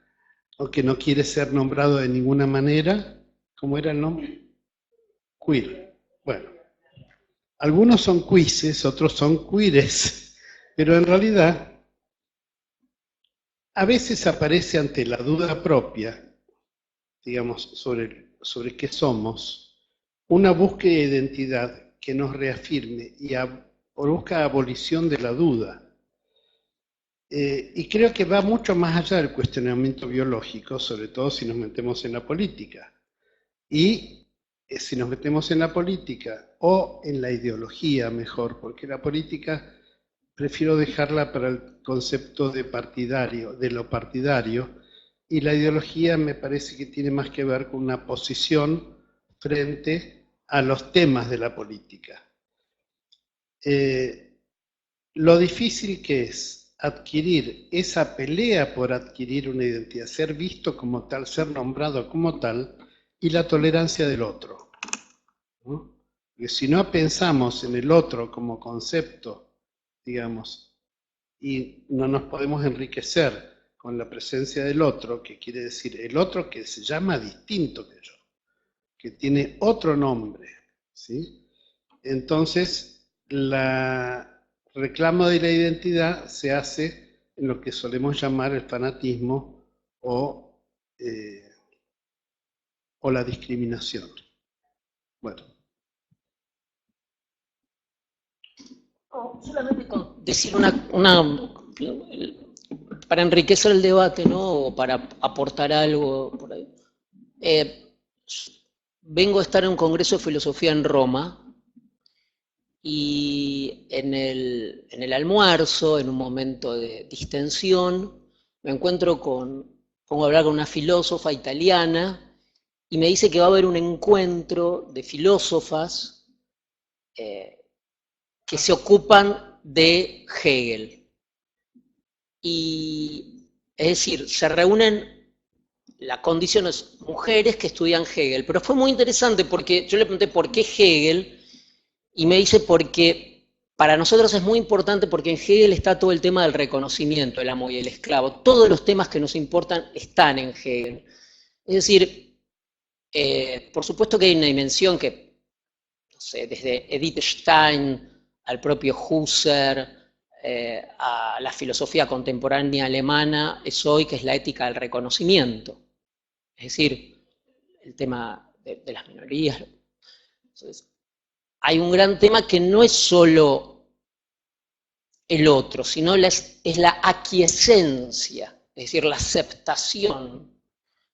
o que no quiere ser nombrado de ninguna manera. ¿Cómo era el nombre? Queer. Bueno, algunos son quises, otros son queeres, pero en realidad a veces aparece ante la duda propia, digamos, sobre qué somos, una búsqueda de identidad que nos reafirme y busca abolición de la duda. Y creo que va mucho más allá del cuestionamiento biológico, sobre todo si nos metemos en la política. Y si nos metemos en la política o en la ideología mejor, porque la política prefiero dejarla para el concepto de partidario, de lo partidario, y la ideología me parece que tiene más que ver con una posición frente a los temas de la política. Lo difícil que es adquirir esa pelea por adquirir una identidad, ser visto como tal, ser nombrado como tal, y la tolerancia del otro, ¿no? Porque si no pensamos en el otro como concepto, digamos, y no nos podemos enriquecer con la presencia del otro, que quiere decir el otro que se llama distinto que yo, que tiene otro nombre, ¿sí? Entonces, el reclamo de la identidad se hace en lo que solemos llamar el fanatismo o la discriminación. Bueno. Solamente decir para enriquecer el debate, ¿no? O para aportar algo por ahí. Vengo a estar en un congreso de filosofía en Roma y en el almuerzo, en un momento de distensión, me encuentro pongo a hablar con una filósofa italiana y me dice que va a haber un encuentro de filósofas que se ocupan de Hegel. Y, es decir, se reúnen las condiciones mujeres que estudian Hegel. Pero fue muy interesante porque yo le pregunté por qué Hegel, y me dice porque para nosotros es muy importante porque en Hegel está todo el tema del reconocimiento, el amo y el esclavo. Todos los temas que nos importan están en Hegel. Es decir, por supuesto que hay una dimensión que, no sé, desde Edith Stein al propio Husserl, a la filosofía contemporánea alemana, es hoy, que es la ética del reconocimiento. Es decir, el tema de las minorías. Entonces, hay un gran tema que no es solo el otro, sino es la aquiescencia, es decir, la aceptación,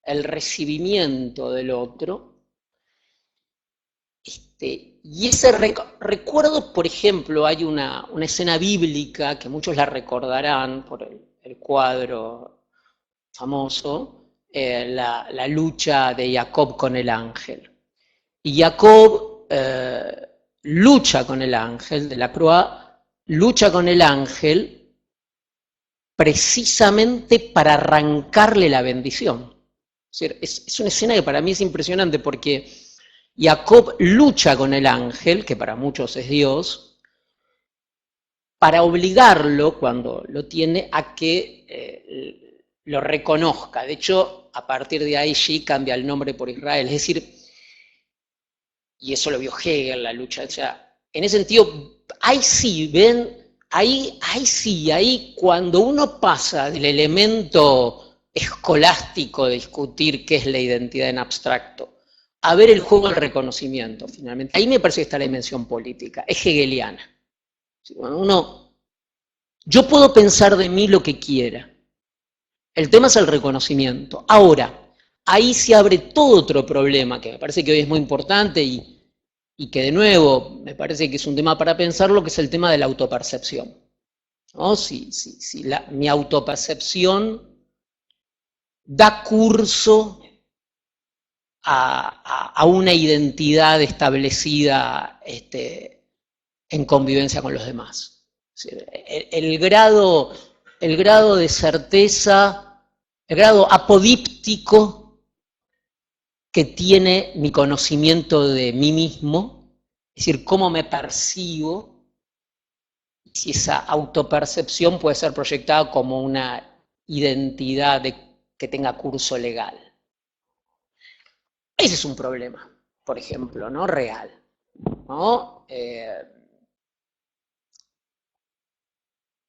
el recibimiento del otro. Y ese recuerdo, por ejemplo, hay una escena bíblica que muchos la recordarán por el cuadro famoso, la lucha de Jacob con el ángel. Y Jacob lucha con el ángel de la Croix, lucha con el ángel precisamente para arrancarle la bendición. Es una escena que para mí es impresionante porque Jacob lucha con el ángel, que para muchos es Dios, para obligarlo, cuando lo tiene, a que lo reconozca. De hecho, a partir de ahí sí cambia el nombre por Israel. Es decir, y eso lo vio Hegel, la lucha. O sea, en ese sentido, ahí sí, ven, ahí cuando uno pasa del elemento escolástico de discutir qué es la identidad en abstracto, a ver el juego del reconocimiento, finalmente. Ahí me parece que está la dimensión política, es hegeliana. Bueno, yo puedo pensar de mí lo que quiera. El tema es el reconocimiento. Ahora, ahí se abre todo otro problema, que me parece que hoy es muy importante y que de nuevo me parece que es un tema para pensarlo, que es el tema de la autopercepción, ¿no? Si mi autopercepción da curso a una identidad establecida en convivencia con los demás. El grado de certeza, el grado apodíptico que tiene mi conocimiento de mí mismo, es decir, cómo me percibo, si esa autopercepción puede ser proyectada como una identidad que tenga curso legal. Ese es un problema, por ejemplo, ¿no? Real, ¿no?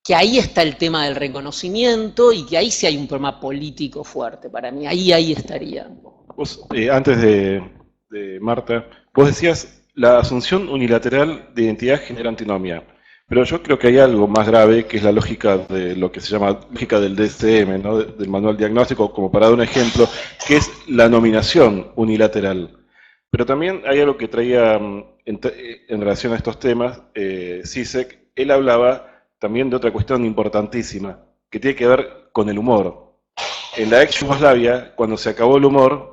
Que ahí está el tema del reconocimiento y que ahí sí hay un problema político fuerte para mí, ahí estaría. Vos, antes de Marta, vos decías, la asunción unilateral de identidad genera antinomia, pero yo creo que hay algo más grave, que es la lógica de lo que se llama lógica del DSM, ¿no? Del manual diagnóstico, como para dar un ejemplo, que es la nominación unilateral. Pero también hay algo que traía en relación a estos temas, Zizek. Él hablaba también de otra cuestión importantísima, que tiene que ver con el humor. En la ex Yugoslavia, cuando se acabó el humor,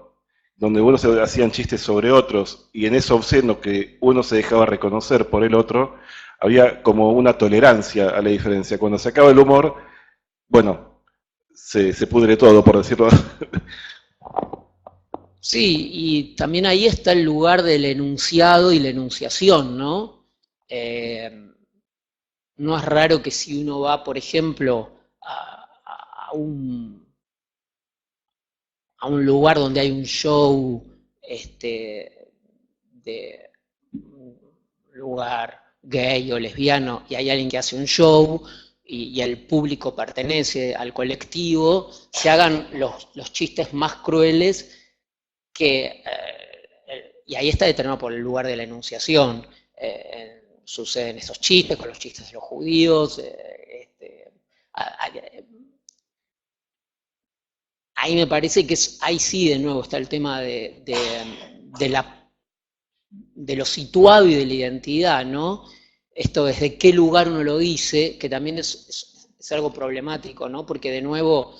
donde uno se hacían chistes sobre otros, y en eso obsceno que uno se dejaba reconocer por el otro, había como una tolerancia a la diferencia. Cuando se acaba el humor, bueno, se pudre todo, por decirlo. Sí, y también ahí está el lugar del enunciado y la enunciación, ¿no? No es raro que si uno va, por ejemplo, a un lugar donde hay un show, de un lugar gay o lesbiano, y hay alguien que hace un show, y el público pertenece al colectivo, se hagan los chistes más crueles y ahí está determinado por el lugar de la enunciación. Suceden esos chistes con los chistes de los judíos. Ahí me parece que ahí sí de nuevo está el tema de lo situado y de la identidad, ¿no? Esto desde qué lugar uno lo dice, que también es algo problemático, ¿no? Porque de nuevo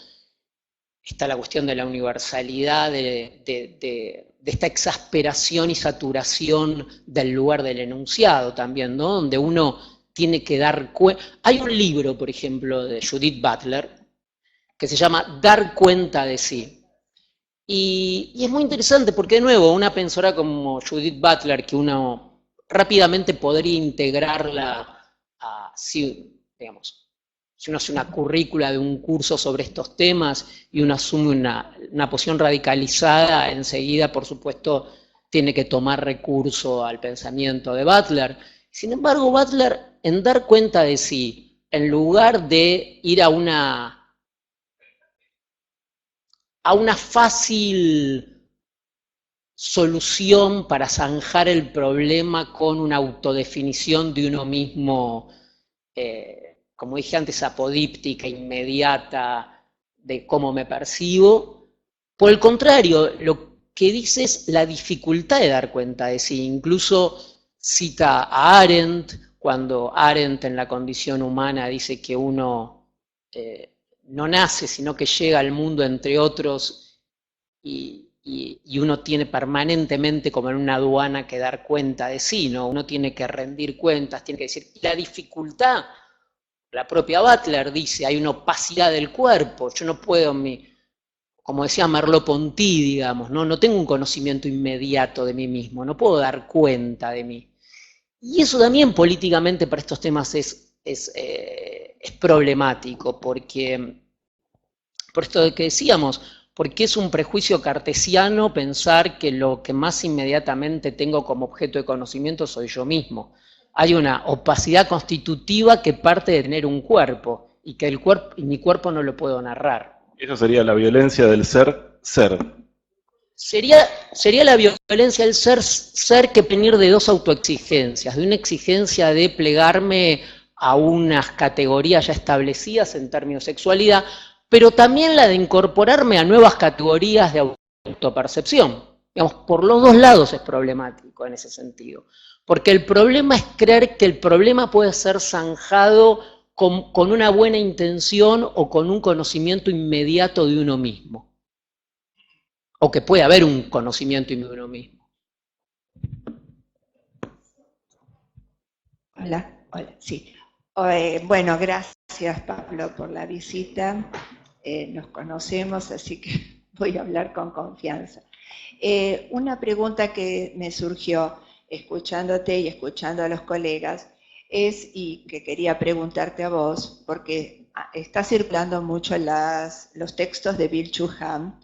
está la cuestión de la universalidad, de esta exasperación y saturación del lugar del enunciado también, ¿no? Donde uno tiene que dar cuenta. Hay un libro, por ejemplo, de Judith Butler, que se llama Dar cuenta de sí. Y es muy interesante porque, de nuevo, una pensadora como Judith Butler, que uno rápidamente podría integrarla si uno hace una currícula de un curso sobre estos temas y uno asume una posición radicalizada, enseguida, por supuesto, tiene que tomar recurso al pensamiento de Butler. Sin embargo, Butler, en Dar cuenta de sí, en lugar de ir a una fácil solución para zanjar el problema con una autodefinición de uno mismo, como dije antes, apodíptica, inmediata, de cómo me percibo. Por el contrario, lo que dice es la dificultad de dar cuenta de sí. Incluso cita a Arendt, cuando Arendt en La condición humana dice que uno no nace, sino que llega al mundo entre otros y uno tiene permanentemente como en una aduana que dar cuenta de sí, ¿no? Uno tiene que rendir cuentas, tiene que decir, la dificultad, la propia Butler dice, hay una opacidad del cuerpo, yo no puedo, como decía Merleau-Ponty, digamos, ¿no? No tengo un conocimiento inmediato de mí mismo, no puedo dar cuenta de mí. Y eso también políticamente para estos temas es problemático, porque, por esto de que decíamos, porque es un prejuicio cartesiano pensar que lo que más inmediatamente tengo como objeto de conocimiento soy yo mismo. Hay una opacidad constitutiva que parte de tener un cuerpo, y que mi cuerpo no lo puedo narrar. Eso sería la violencia del ser. Sería la violencia del ser que venir de dos autoexigencias, de una exigencia de plegarme a unas categorías ya establecidas en términos de sexualidad, pero también la de incorporarme a nuevas categorías de autopercepción. Digamos, por los dos lados es problemático en ese sentido. Porque el problema es creer que el problema puede ser zanjado con una buena intención o con un conocimiento inmediato de uno mismo. o que puede haber un conocimiento de uno mismo. Hola, hola, sí. Bueno, gracias Pablo por la visita. Nos conocemos, así que voy a hablar con confianza. Una pregunta que me surgió escuchándote y escuchando a los colegas es, y que quería preguntarte a vos, porque está circulando mucho los textos de Byung-Chul Han,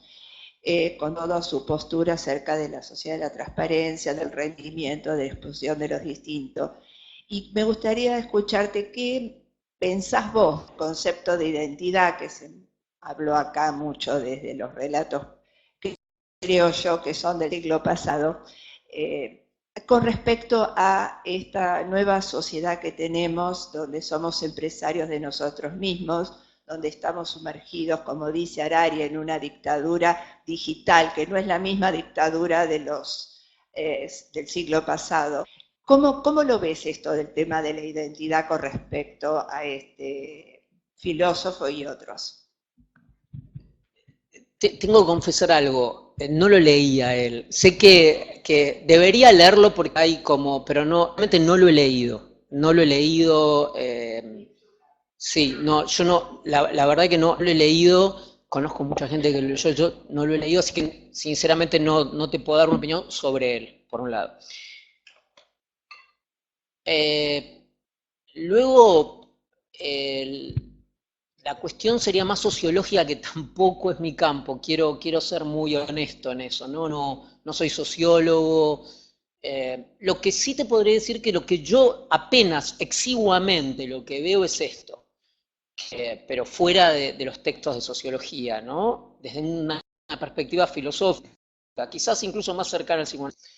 con toda su postura acerca de la sociedad de la transparencia, del rendimiento, de la exposición de los distintos. Y me gustaría escucharte qué pensás vos, concepto de identidad, que se habló acá mucho desde los relatos que creo yo que son del siglo pasado, con respecto a esta nueva sociedad que tenemos, donde somos empresarios de nosotros mismos, donde estamos sumergidos, como dice Harari, en una dictadura digital, que no es la misma dictadura de del siglo pasado. ¿Cómo lo ves esto del tema de la identidad con respecto a este filósofo y otros? Tengo que confesar algo, no lo leí a él. Sé que debería leerlo porque hay como, pero no, realmente no lo he leído. No lo he leído, sí, no, yo no, la verdad que no lo he leído, conozco mucha gente que lo leyó, yo no lo he leído, así que sinceramente no te puedo dar una opinión sobre él, por un lado. Luego, la cuestión sería más sociológica, que tampoco es mi campo, quiero ser muy honesto en eso, no soy sociólogo. Lo que sí te podría decir que lo que yo apenas exiguamente lo que veo es esto, pero fuera de los textos de sociología, ¿no? Desde una perspectiva filosófica, quizás incluso más cercana al psicoanálisis.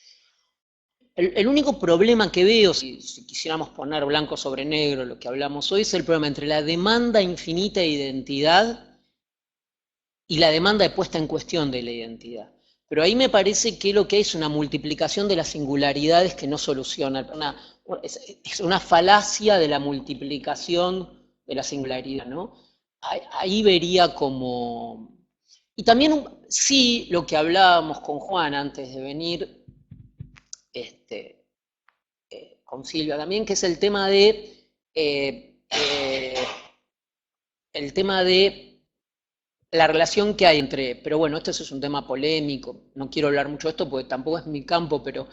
El único problema que veo, si quisiéramos poner blanco sobre negro lo que hablamos hoy, es el problema entre la demanda infinita de identidad y la demanda de puesta en cuestión de la identidad. Pero ahí me parece que lo que hay es una multiplicación de las singularidades que no soluciona. Es una falacia de la multiplicación de la singularidad, ¿no? Ahí vería como... Y también, sí, lo que hablábamos con Juan antes de venir, con Silvia también, que es el tema de la relación que hay entre, pero bueno, esto es un tema polémico, no quiero hablar mucho de esto porque tampoco es mi campo, pero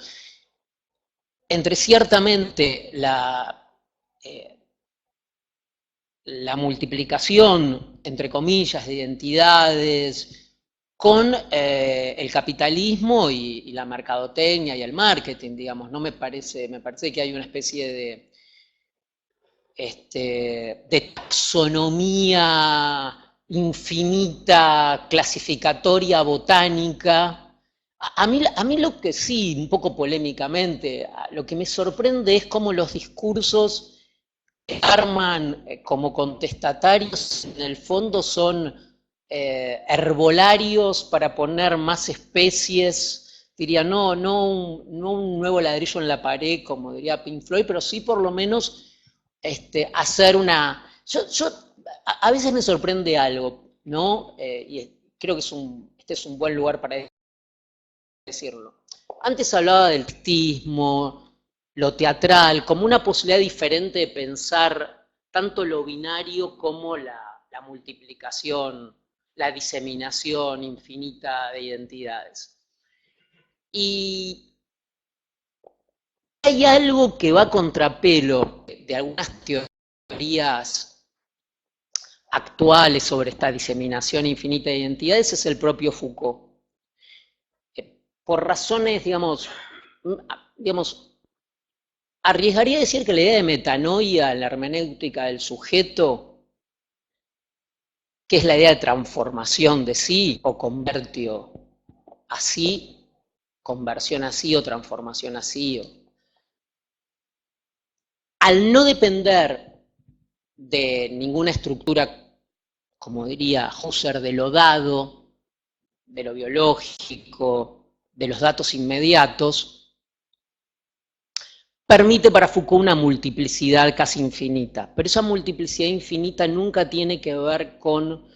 entre ciertamente la multiplicación, entre comillas, de identidades, con el capitalismo y la mercadotecnia y el marketing, digamos, me parece que hay una especie de taxonomía infinita, clasificatoria, botánica. A mí lo que sí, un poco polémicamente, lo que me sorprende es cómo los discursos que arman como contestatarios en el fondo son herbolarios para poner más especies, diría, no un nuevo ladrillo en la pared, como diría Pink Floyd, pero sí por lo menos hacer una... a veces me sorprende algo, ¿no? Y creo que este es un buen lugar para decirlo. Antes hablaba del artismo, lo teatral, como una posibilidad diferente de pensar tanto lo binario como la multiplicación, la diseminación infinita de identidades. Y hay algo que va a contrapelo de algunas teorías actuales sobre esta diseminación infinita de identidades, es el propio Foucault. Por razones, digamos, arriesgaría decir que la idea de metanoia en la hermenéutica del sujeto, que es la idea de transformación de sí, o convertio así, conversión así o transformación así, al no depender de ninguna estructura, como diría Husserl, de lo dado, de lo biológico, de los datos inmediatos, permite para Foucault una multiplicidad casi infinita. Pero esa multiplicidad infinita nunca tiene que ver con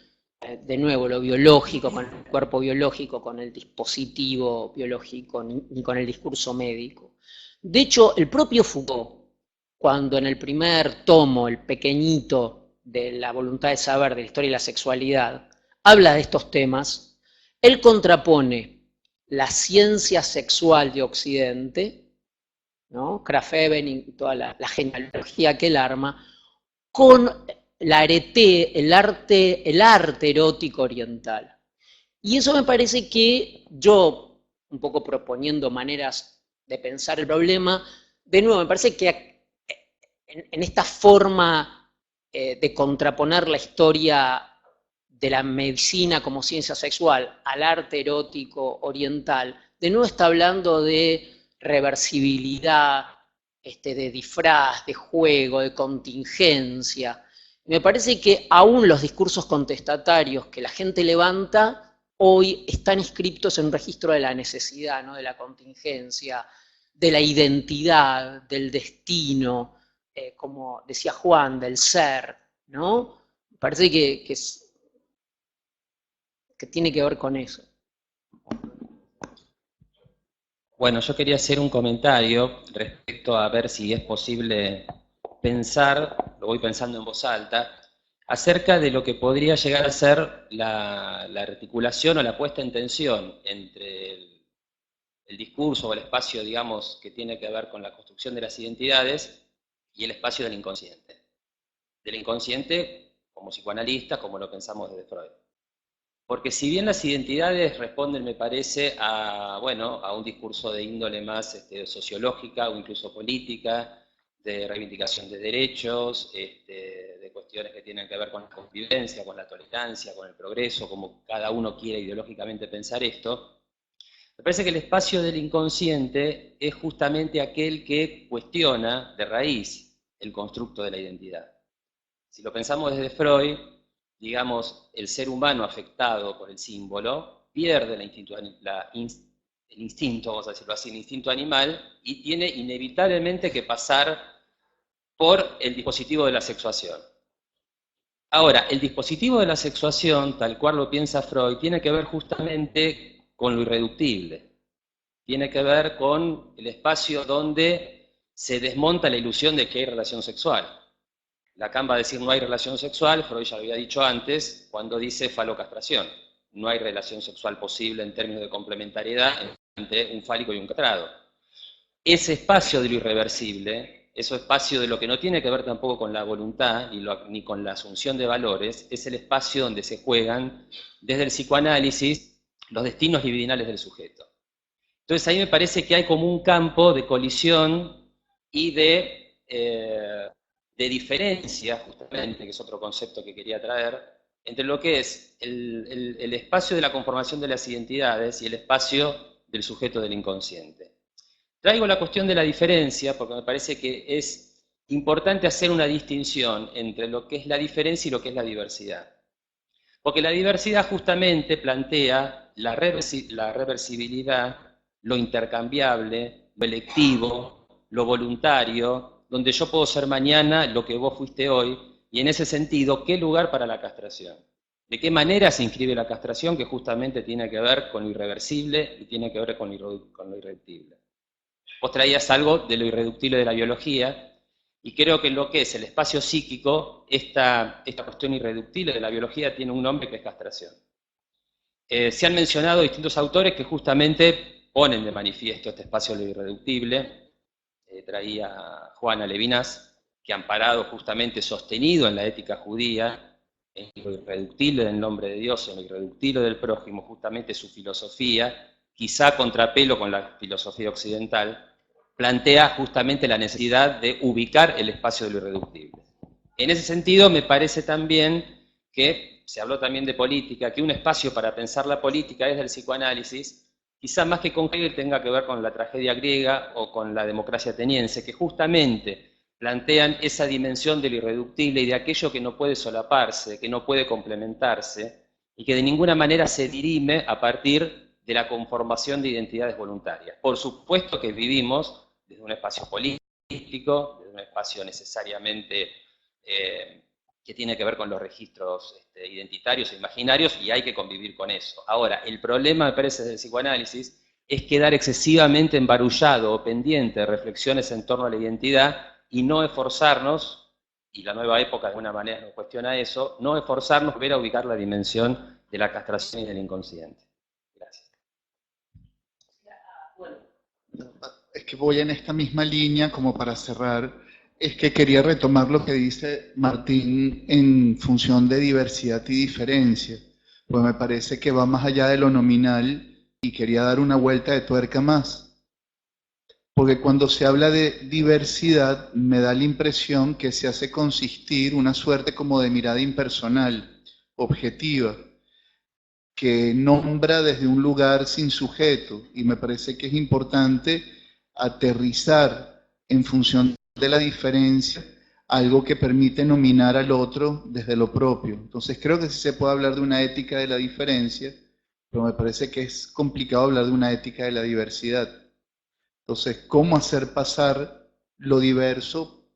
de nuevo, lo biológico, con el cuerpo biológico, con el dispositivo biológico, ni con el discurso médico. De hecho, el propio Foucault, cuando en el primer tomo, el pequeñito de la voluntad de saber, de la historia y la sexualidad, habla de estos temas, él contrapone la ciencia sexual de Occidente, ¿no? Krafft Ebing y toda la genealogía que él arma, con la arete, el arte erótico oriental. Y eso me parece que yo, un poco proponiendo maneras de pensar el problema, de nuevo, me parece que en esta forma de contraponer la historia de la medicina como ciencia sexual al arte erótico oriental, de nuevo está hablando de reversibilidad, de disfraz, de juego, de contingencia. Me parece que aún los discursos contestatarios que la gente levanta hoy están inscriptos en un registro de la necesidad, ¿no? De la contingencia, de la identidad, del destino, como decía Juan, del ser, ¿no? Me parece que tiene que ver con eso. Bueno, yo quería hacer un comentario respecto a ver si es posible pensar, lo voy pensando en voz alta, acerca de lo que podría llegar a ser la articulación o la puesta en tensión entre el discurso o el espacio, digamos, que tiene que ver con la construcción de las identidades y el espacio del inconsciente. Del inconsciente como psicoanalista, como lo pensamos desde Freud. Porque si bien las identidades responden, me parece, a un discurso de índole más sociológica o incluso política, de reivindicación de derechos, de cuestiones que tienen que ver con la convivencia, con la tolerancia, con el progreso, como cada uno quiere ideológicamente pensar esto, me parece que el espacio del inconsciente es justamente aquel que cuestiona de raíz el constructo de la identidad. Si lo pensamos desde Freud, digamos, el ser humano afectado por el símbolo pierde el instinto, vamos a decirlo así, el instinto animal, y tiene inevitablemente que pasar por el dispositivo de la sexuación. Ahora, el dispositivo de la sexuación, tal cual lo piensa Freud, tiene que ver justamente con lo irreductible. Tiene que ver con el espacio donde se desmonta la ilusión de que hay relación sexual. Lacan va a decir no hay relación sexual, Freud ya lo había dicho antes, cuando dice falocastración. No hay relación sexual posible en términos de complementariedad entre un fálico y un castrado. Ese espacio de lo irreversible, ese espacio de lo que no tiene que ver tampoco con la voluntad ni con la asunción de valores, es el espacio donde se juegan, desde el psicoanálisis, los destinos libidinales del sujeto. Entonces ahí me parece que hay como un campo de colisión y de diferencia, justamente, que es otro concepto que quería traer, entre lo que es el espacio de la conformación de las identidades y el espacio del sujeto del inconsciente. Traigo la cuestión de la diferencia porque me parece que es importante hacer una distinción entre lo que es la diferencia y lo que es la diversidad. Porque la diversidad justamente plantea la reversibilidad, lo intercambiable, lo electivo, lo voluntario, donde yo puedo ser mañana lo que vos fuiste hoy, y en ese sentido, ¿qué lugar para la castración? ¿De qué manera se inscribe la castración? Que justamente tiene que ver con lo irreversible y tiene que ver con lo irreductible. Vos traías algo de lo irreductible de la biología, y creo que lo que es el espacio psíquico, esta cuestión irreductible de la biología tiene un nombre que es castración. Se han mencionado distintos autores que justamente ponen de manifiesto este espacio de lo irreductible. Traía Juana Levinas, que amparado justamente, sostenido en la ética judía, en lo irreductible del nombre de Dios, en lo irreductible del prójimo, justamente su filosofía, quizá a contrapelo con la filosofía occidental, plantea justamente la necesidad de ubicar el espacio de lo irreductible. En ese sentido, me parece también que, se habló también de política, que un espacio para pensar la política desde el psicoanálisis, quizá más que con Hegel tenga que ver con la tragedia griega o con la democracia ateniense, que justamente plantean esa dimensión de lo irreductible y de aquello que no puede solaparse, que no puede complementarse, y que de ninguna manera se dirime a partir de la conformación de identidades voluntarias. Por supuesto que vivimos desde un espacio político, desde un espacio necesariamente que tiene que ver con los registros identitarios e imaginarios, y hay que convivir con eso. Ahora, el problema, me parece, del psicoanálisis es quedar excesivamente embarullado o pendiente de reflexiones en torno a la identidad y no esforzarnos, y la nueva época de alguna manera nos cuestiona eso, no esforzarnos a ver a ubicar la dimensión de la castración y del inconsciente. Gracias. Es que voy en esta misma línea como para cerrar. Es que quería retomar lo que dice Martín en función de diversidad y diferencia, pues me parece que va más allá de lo nominal y quería dar una vuelta de tuerca más. Porque cuando se habla de diversidad me da la impresión que se hace consistir una suerte como de mirada impersonal, objetiva, que nombra desde un lugar sin sujeto, y me parece que es importante aterrizar en función de la diferencia algo que permite nominar al otro desde lo propio. Entonces creo que sí se puede hablar de una ética de la diferencia, pero me parece que es complicado hablar de una ética de la diversidad. Entonces, ¿cómo hacer pasar lo diverso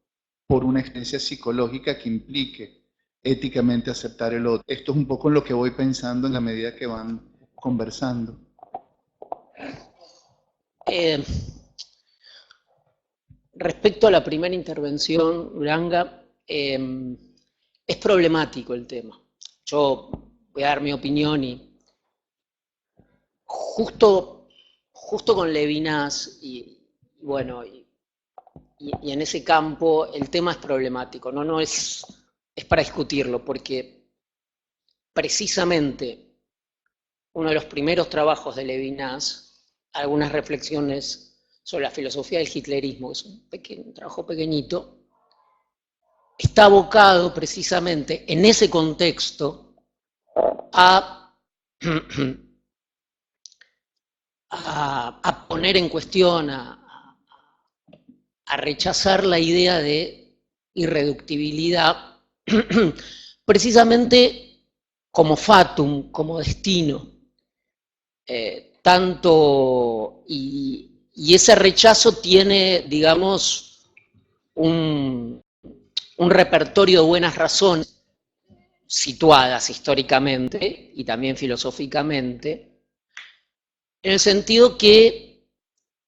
por una experiencia psicológica que implique éticamente aceptar el otro? Esto es un poco en lo que voy pensando en la medida que van conversando. Respecto a la primera intervención, Uranga, es problemático el tema. Yo voy a dar mi opinión y justo con Levinas y en ese campo el tema es problemático, no es para discutirlo, porque precisamente uno de los primeros trabajos de Levinas, algunas reflexiones sobre la filosofía del hitlerismo, que es un trabajo pequeñito, está abocado precisamente en ese contexto a poner en cuestión, a rechazar la idea de irreductibilidad, precisamente como fatum, como destino, y ese rechazo tiene, digamos, un repertorio de buenas razones situadas históricamente y también filosóficamente, en el sentido que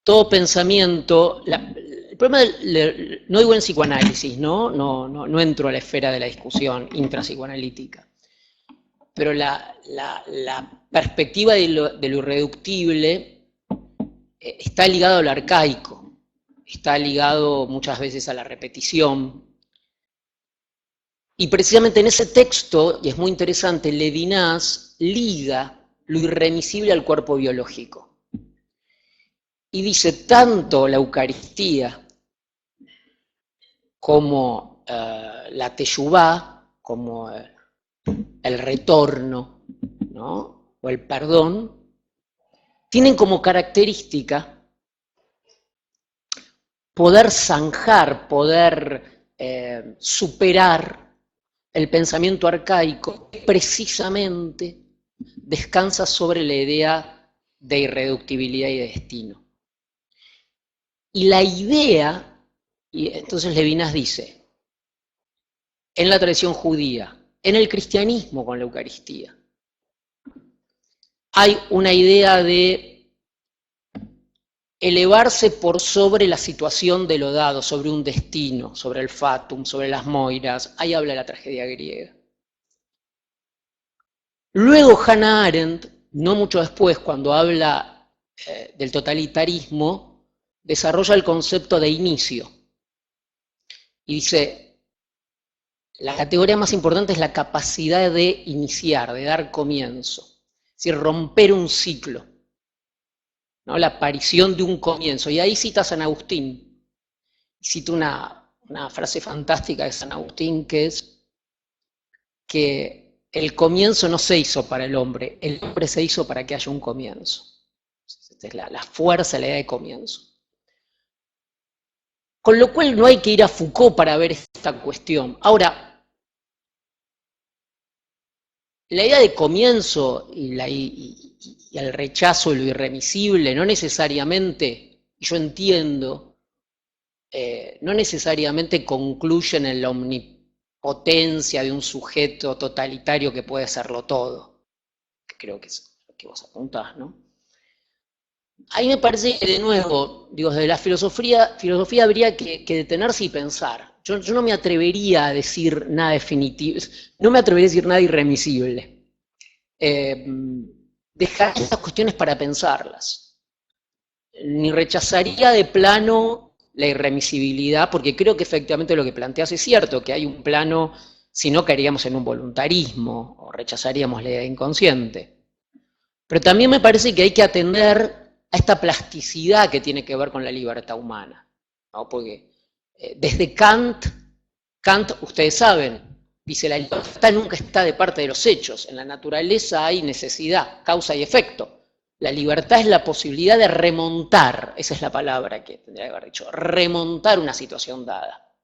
todo pensamiento, el problema no digo en psicoanálisis, no entro a la esfera de la discusión intrapsicoanalítica, pero la perspectiva de lo irreductible está ligado al arcaico, está ligado muchas veces a la repetición. Y precisamente en ese texto, y es muy interesante, Levinas liga lo irremisible al cuerpo biológico. Y dice, tanto la Eucaristía como la Teshuvá, como el retorno, ¿no?, o el perdón, tienen como característica poder zanjar, poder superar el pensamiento arcaico, que precisamente descansa sobre la idea de irreductibilidad y de destino. Y la idea, y entonces Levinas dice, en la tradición judía, en el cristianismo con la Eucaristía, hay una idea de elevarse por sobre la situación de lo dado, sobre un destino, sobre el fatum, sobre las moiras. Ahí habla la tragedia griega. Luego Hannah Arendt, no mucho después, cuando habla del totalitarismo, desarrolla el concepto de inicio. Y dice, la categoría más importante es la capacidad de iniciar, de dar comienzo. Es decir, romper un ciclo, ¿no?, la aparición de un comienzo. Y ahí cita a San Agustín. Cita una frase fantástica de San Agustín, que es que el comienzo no se hizo para el hombre se hizo para que haya un comienzo. Esta es la fuerza, la idea de comienzo. Con lo cual no hay que ir a Foucault para ver esta cuestión. Ahora, la idea de comienzo y el rechazo de lo irremisible no necesariamente, yo entiendo, no necesariamente concluyen en la potencia de un sujeto totalitario que puede serlo todo, que creo que es lo que vos apuntás, ¿no? Ahí me parece que, de nuevo, digo, desde la filosofía habría que detenerse y pensar. Yo no me atrevería a decir nada definitivo, no me atrevería a decir nada irremisible. Dejar estas cuestiones para pensarlas. Ni rechazaría de plano la irremisibilidad, porque creo que efectivamente lo que planteas es cierto, que hay un plano, si no caeríamos en un voluntarismo, o rechazaríamos la idea inconsciente. Pero también me parece que hay que atender a esta plasticidad que tiene que ver con la libertad humana, ¿no? Porque desde Kant, ustedes saben, dice, la libertad nunca está de parte de los hechos, en la naturaleza hay necesidad, causa y efecto. La libertad es la posibilidad de remontar, esa es la palabra que tendría que haber dicho, remontar una situación dada.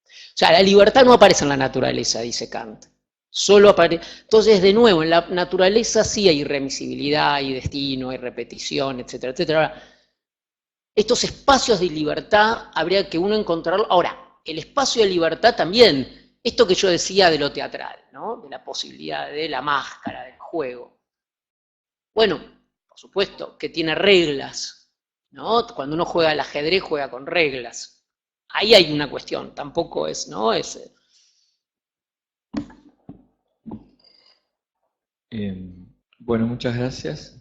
O sea, la libertad no aparece en la naturaleza, dice Kant. Solo aparece. Entonces, de nuevo, en la naturaleza sí hay irremisibilidad, hay destino, hay repetición, etcétera, etcétera. Ahora, estos espacios de libertad habría que uno encontrarlo. Ahora, el espacio de libertad también, esto que yo decía de lo teatral, ¿no? De la posibilidad de la máscara, del juego. Bueno, por supuesto, que tiene reglas, ¿no? Cuando uno juega al ajedrez, juega con reglas. Ahí hay una cuestión, tampoco es, ¿no? Bueno, muchas gracias.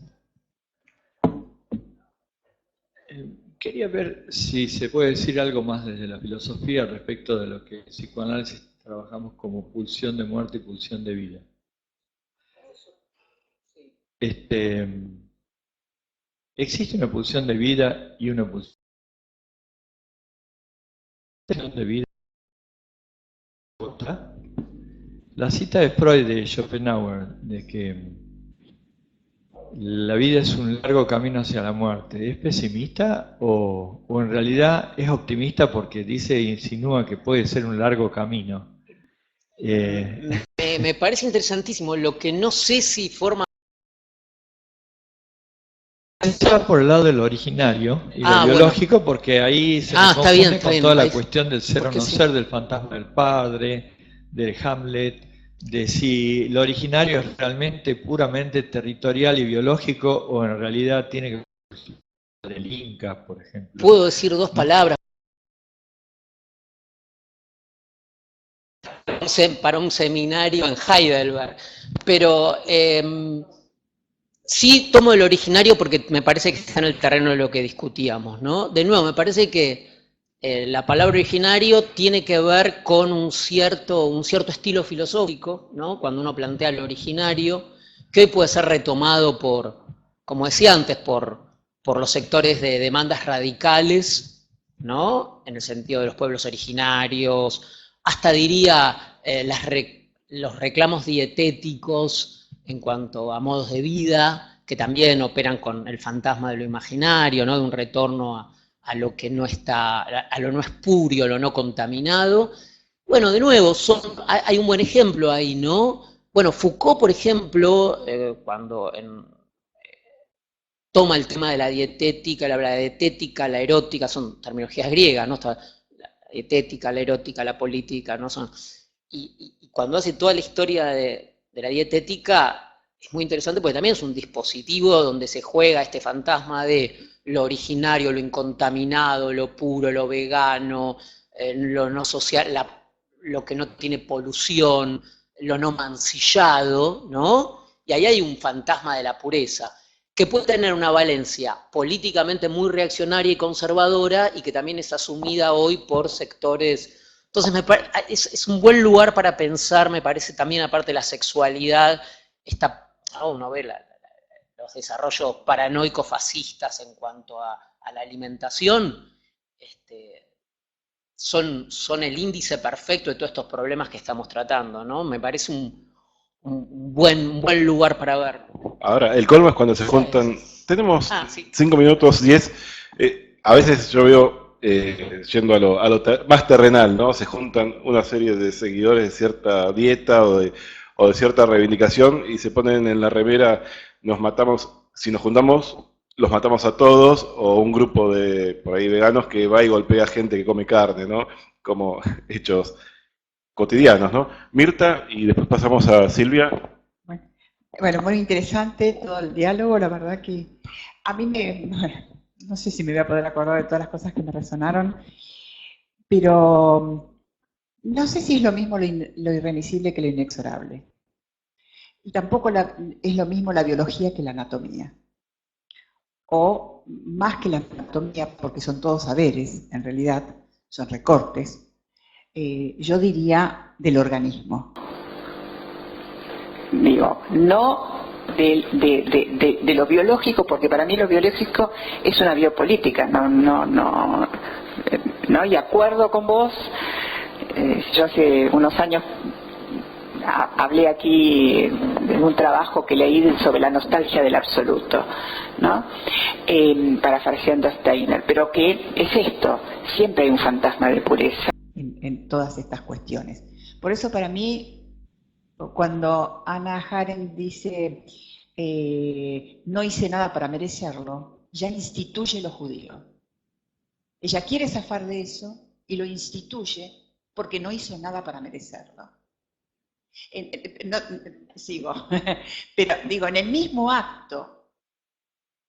Quería ver si se puede decir algo más desde la filosofía respecto de lo que en psicoanálisis trabajamos como pulsión de muerte y pulsión de vida. Existe una pulsión de vida y una pulsión de vida. La cita de Freud de Schopenhauer, de que la vida es un largo camino hacia la muerte, ¿es pesimista o en realidad es optimista porque insinúa que puede ser un largo camino? Me parece interesantísimo, lo que no sé si forma... Estaba por el lado del originario y lo biológico, bueno, porque ahí se confunde con toda la cuestión del ser o no ser, del fantasma del padre, del Hamlet, de si lo originario es realmente puramente territorial y biológico o en realidad tiene que ver del Inca, por ejemplo. Puedo decir dos palabras para un seminario en Heidelberg, pero sí tomo el originario porque me parece que está en el terreno de lo que discutíamos, ¿no? De nuevo, me parece que la palabra originario tiene que ver con un cierto estilo filosófico, ¿no? Cuando uno plantea lo originario, que hoy puede ser retomado por, como decía antes, por los sectores de demandas radicales, ¿no? En el sentido de los pueblos originarios, hasta diría los reclamos dietéticos en cuanto a modos de vida, que también operan con el fantasma de lo imaginario, ¿no? De un retorno a lo que no está, a lo no espurio, a lo no contaminado. Bueno, de nuevo, hay un buen ejemplo ahí, ¿no? Bueno, Foucault, por ejemplo, cuando toma el tema de la dietética, la dietética, la erótica, son terminologías griegas, ¿no? La dietética, la erótica, la política, ¿no? Y cuando hace toda la historia de la dietética, es muy interesante porque también es un dispositivo donde se juega este fantasma de lo originario, lo incontaminado, lo puro, lo vegano, lo no social, lo que no tiene polución, lo no mancillado, ¿no? Y ahí hay un fantasma de la pureza, que puede tener una valencia políticamente muy reaccionaria y conservadora y que también es asumida hoy por sectores. Entonces es un buen lugar para pensar, me parece también, aparte de la sexualidad, uno ve los desarrollos paranoicos fascistas en cuanto a la alimentación, son el índice perfecto de todos estos problemas que estamos tratando, ¿no? Me parece un buen lugar para ver. Ahora, el colmo es cuando se juntan, tenemos 5 minutos, 10, a veces yo veo, yendo a lo más terrenal, ¿no? Se juntan una serie de seguidores de cierta dieta o de cierta reivindicación y se ponen en la remera, nos matamos, si nos juntamos, los matamos a todos, o un grupo de, por ahí, veganos que va y golpea a gente que come carne, ¿no? Como hechos cotidianos, ¿no? Mirta, y después pasamos a Silvia. Bueno, muy interesante todo el diálogo, la verdad que a mí no sé si me voy a poder acordar de todas las cosas que me resonaron, pero no sé si es lo mismo lo irremisible que lo inexorable. Y tampoco es lo mismo la biología que la anatomía. O más que la anatomía, porque son todos saberes, en realidad, son recortes, yo diría del organismo. Digo, no de lo biológico, porque para mí lo biológico es una biopolítica, no, y acuerdo con vos, yo hace unos años hablé aquí de un trabajo que leí sobre la nostalgia del absoluto, ¿no? Parafraseando a Steiner, pero ¿qué es esto? Siempre hay un fantasma de pureza. En todas estas cuestiones. Por eso para mí, cuando Hannah Arendt dice no hice nada para merecerlo, ya instituye lo judío. Ella quiere zafar de eso y lo instituye porque no hizo nada para merecerlo. Sigo, pero digo, en el mismo acto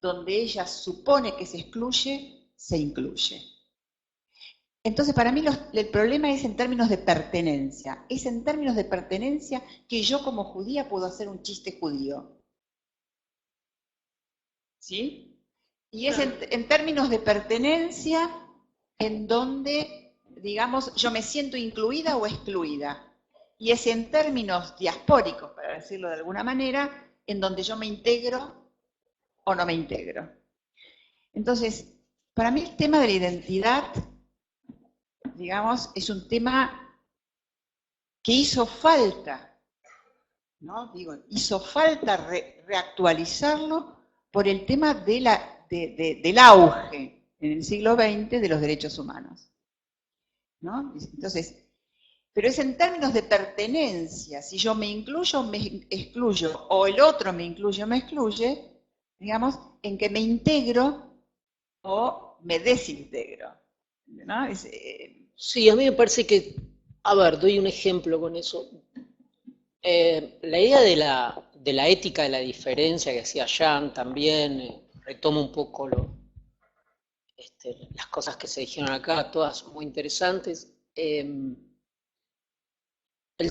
donde ella supone que se excluye, se incluye. Entonces, para mí el problema es en términos de pertenencia. Es en términos de pertenencia que yo como judía puedo hacer un chiste judío. ¿Sí? Y es en términos de pertenencia en donde, digamos, yo me siento incluida o excluida. Y es en términos diaspóricos, para decirlo de alguna manera, en donde yo me integro o no me integro. Entonces, para mí el tema de la identidad, digamos, es un tema que hizo falta, ¿no? Digo, hizo falta reactualizarlo por el tema del auge en el siglo XX de los derechos humanos, ¿no? Entonces, pero es en términos de pertenencia, si yo me incluyo, me excluyo, o el otro me incluye o me excluye, digamos, en que me integro o me desintegro, ¿no? Sí, a mí me parece que, a ver, doy un ejemplo con eso. La idea de la ética de la diferencia que hacía Jan también, retomo un poco las cosas que se dijeron acá, todas muy interesantes. El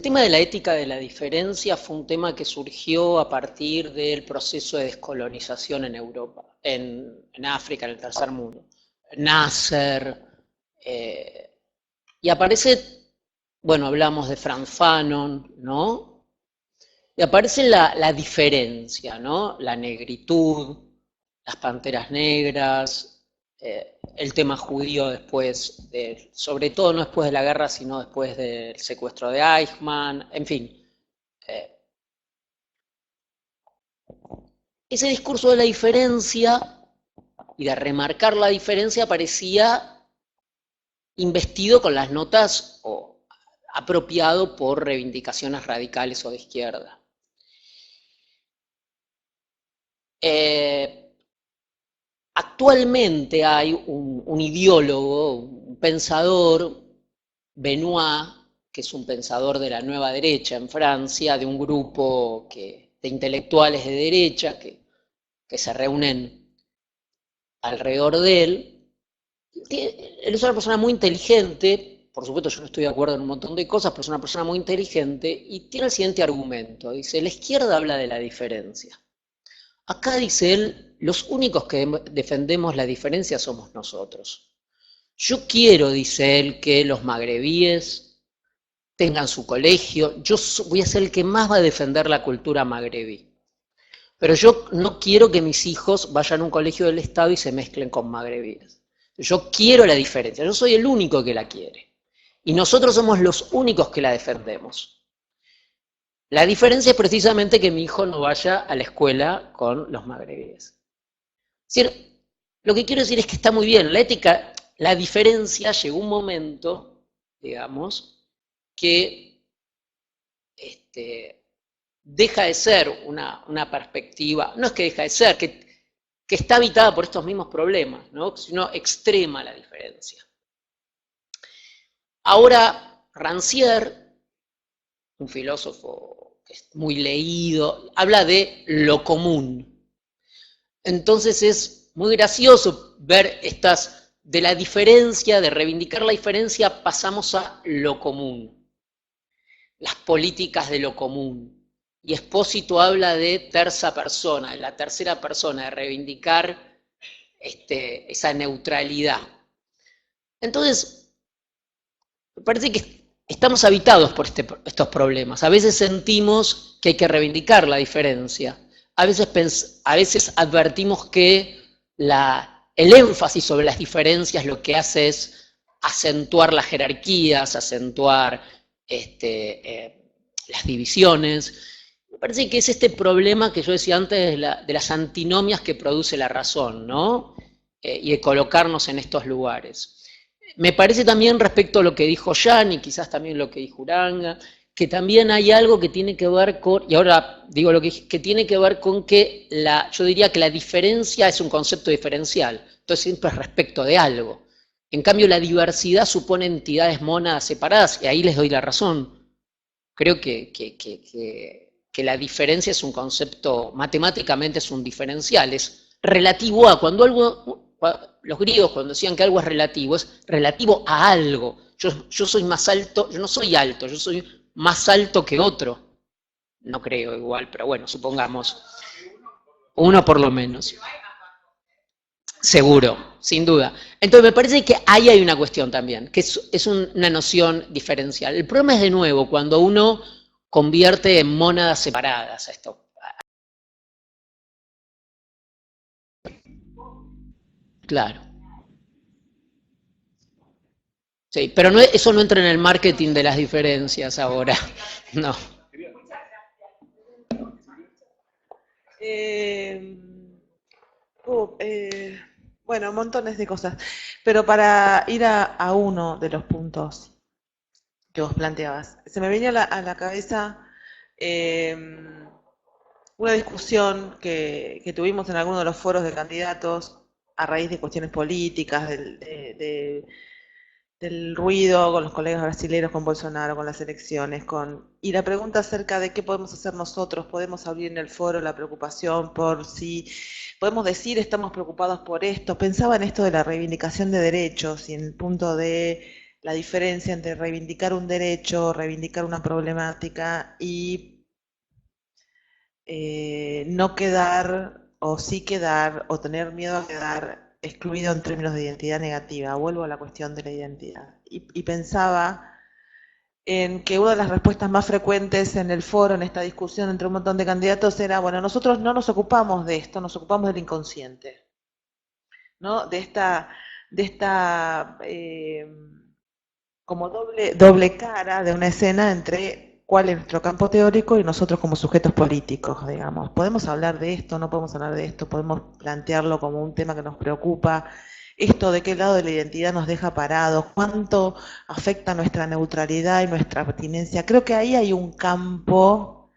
tema de la ética de la diferencia fue un tema que surgió a partir del proceso de descolonización en Europa, en África, en el tercer mundo. Nasser, y aparece, bueno, hablamos de Franz Fanon, ¿no? Y aparece la diferencia, ¿no? La negritud, las panteras negras, el tema judío después, sobre todo no después de la guerra, sino después del secuestro de Eichmann, en fin. Ese discurso de la diferencia y de remarcar la diferencia parecía investido con las notas o apropiado por reivindicaciones radicales o de izquierda. Actualmente hay un ideólogo, un pensador, Benoit, que es un pensador de la nueva derecha en Francia, de un grupo de intelectuales de derecha que se reúnen alrededor de él. Él es una persona muy inteligente, por supuesto yo no estoy de acuerdo en un montón de cosas, pero es una persona muy inteligente y tiene el siguiente argumento. Dice, la izquierda habla de la diferencia. Acá, dice él, los únicos que defendemos la diferencia somos nosotros. Yo quiero, dice él, que los magrebíes tengan su colegio. Yo voy a ser el que más va a defender la cultura magrebí. Pero yo no quiero que mis hijos vayan a un colegio del Estado y se mezclen con magrebíes. Yo quiero la diferencia. Yo soy el único que la quiere. Y nosotros somos los únicos que la defendemos. La diferencia es precisamente que mi hijo no vaya a la escuela con los magrebíes. Es decir, lo que quiero decir es que está muy bien, la ética, la diferencia llegó un momento, digamos, que deja de ser una perspectiva, no es que deja de ser, que está habitada por estos mismos problemas, ¿no? Sino extrema la diferencia. Ahora, Rancière un filósofo que es muy leído, habla de lo común. Entonces es muy gracioso ver de la diferencia, de reivindicar la diferencia, pasamos a lo común, las políticas de lo común. Y Espósito habla de terza persona, la tercera persona, de reivindicar esa neutralidad. Entonces, me parece que estamos habitados por estos problemas. A veces sentimos que hay que reivindicar la diferencia. A veces advertimos que el énfasis sobre las diferencias lo que hace es acentuar las jerarquías, acentuar las divisiones. Me parece que es este problema que yo decía antes de las antinomias que produce la razón, ¿no? Y de colocarnos en estos lugares. Me parece también respecto a lo que dijo Jan y quizás también lo que dijo Uranga, que también hay algo que tiene que ver con, y ahora digo lo que tiene que ver con que yo diría que la diferencia es un concepto diferencial, entonces siempre es respecto de algo. En cambio la diversidad supone entidades mónadas separadas, y ahí les doy la razón. Creo que la diferencia es un concepto, matemáticamente es un diferencial, es relativo a, los griegos cuando decían que algo es relativo a algo. Yo soy más alto, yo no soy alto, yo soy más alto que otro. No creo igual, pero bueno, supongamos. Uno por lo menos. Seguro, sin duda. Entonces me parece que ahí hay una cuestión también, que es una noción diferencial. El problema es de nuevo cuando uno convierte en mónadas separadas a esto. Claro. Sí, pero eso no entra en el marketing de las diferencias ahora. No. Bueno, montones de cosas. Pero para ir a uno de los puntos que vos planteabas, se me venía a la cabeza una discusión que tuvimos en alguno de los foros de candidatos a raíz de cuestiones políticas, del ruido con los colegas brasileños, con Bolsonaro, con las elecciones, y la pregunta acerca de qué podemos hacer nosotros, podemos abrir en el foro la preocupación por si podemos decir estamos preocupados por esto. Pensaba en esto de la reivindicación de derechos y en el punto de la diferencia entre reivindicar un derecho, reivindicar una problemática y no quedar, o sí quedar, o tener miedo a quedar excluido en términos de identidad negativa. Vuelvo a la cuestión de la identidad. Y pensaba en que una de las respuestas más frecuentes en el foro, en esta discusión entre un montón de candidatos, era, bueno, nosotros no nos ocupamos de esto, nos ocupamos del inconsciente, ¿no? De esta como doble cara de una escena entre cuál es nuestro campo teórico y nosotros como sujetos políticos, digamos. Podemos hablar de esto, no podemos hablar de esto, podemos plantearlo como un tema que nos preocupa. Esto de qué lado de la identidad nos deja parados, cuánto afecta nuestra neutralidad y nuestra pertinencia. Creo que ahí hay un campo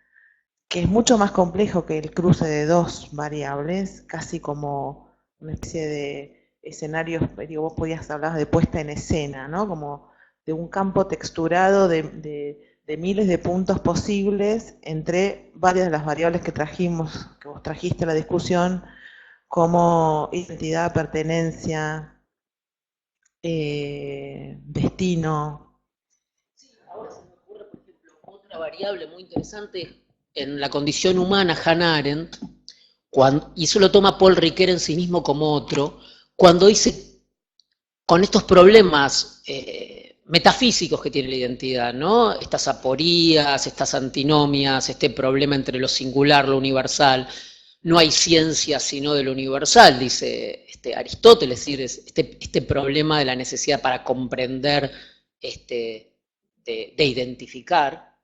que es mucho más complejo que el cruce de dos variables, casi como una especie de escenarios, digo, vos podías hablar de puesta en escena, ¿no? Como de un campo texturado de miles de puntos posibles entre varias de las variables que vos trajiste a la discusión, como identidad, pertenencia, destino. Sí, ahora se me ocurre, por ejemplo, otra variable muy interesante en la condición humana, Hannah Arendt, y eso lo toma Paul Ricoeur en sí mismo como otro, cuando dice, con estos problemas metafísicos que tiene la identidad, ¿no? Estas aporías, estas antinomias, este problema entre lo singular, lo universal. No hay ciencia sino de lo universal, dice Aristóteles, es decir, este problema de la necesidad para comprender, de identificar,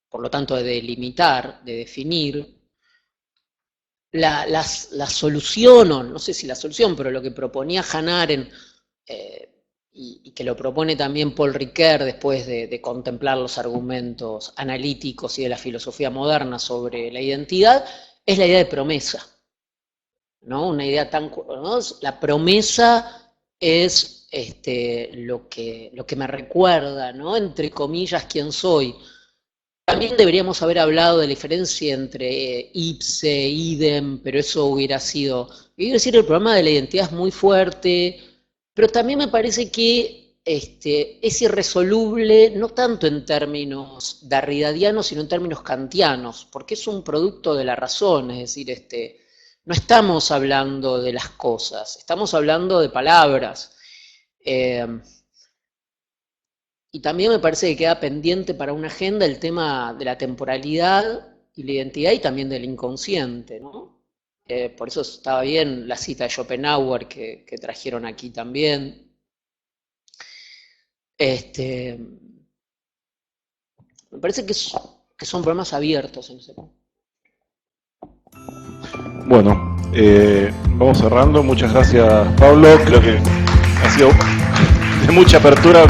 por lo tanto de delimitar, de definir. La solución, o no sé si la solución, pero lo que proponía Hannah Arendt, y que lo propone también Paul Ricoeur después de contemplar los argumentos analíticos y de la filosofía moderna sobre la identidad, es la idea de promesa, ¿no? Una idea ¿no? La promesa es lo que me recuerda, ¿no? Entre comillas, quién soy. También deberíamos haber hablado de la diferencia entre ipse, idem, pero eso hubiera sido... Quiero decir, el problema de la identidad es muy fuerte, pero también me parece que es irresoluble, no tanto en términos derridadianos, sino en términos kantianos, porque es un producto de la razón, es decir, no estamos hablando de las cosas, estamos hablando de palabras. Y también me parece que queda pendiente para una agenda el tema de la temporalidad y la identidad y también del inconsciente, ¿no? Por eso estaba bien la cita de Schopenhauer que trajeron aquí también. Me parece que son problemas abiertos en ese punto. Bueno, vamos cerrando. Muchas gracias, Pablo. Creo que ha sido de mucha apertura.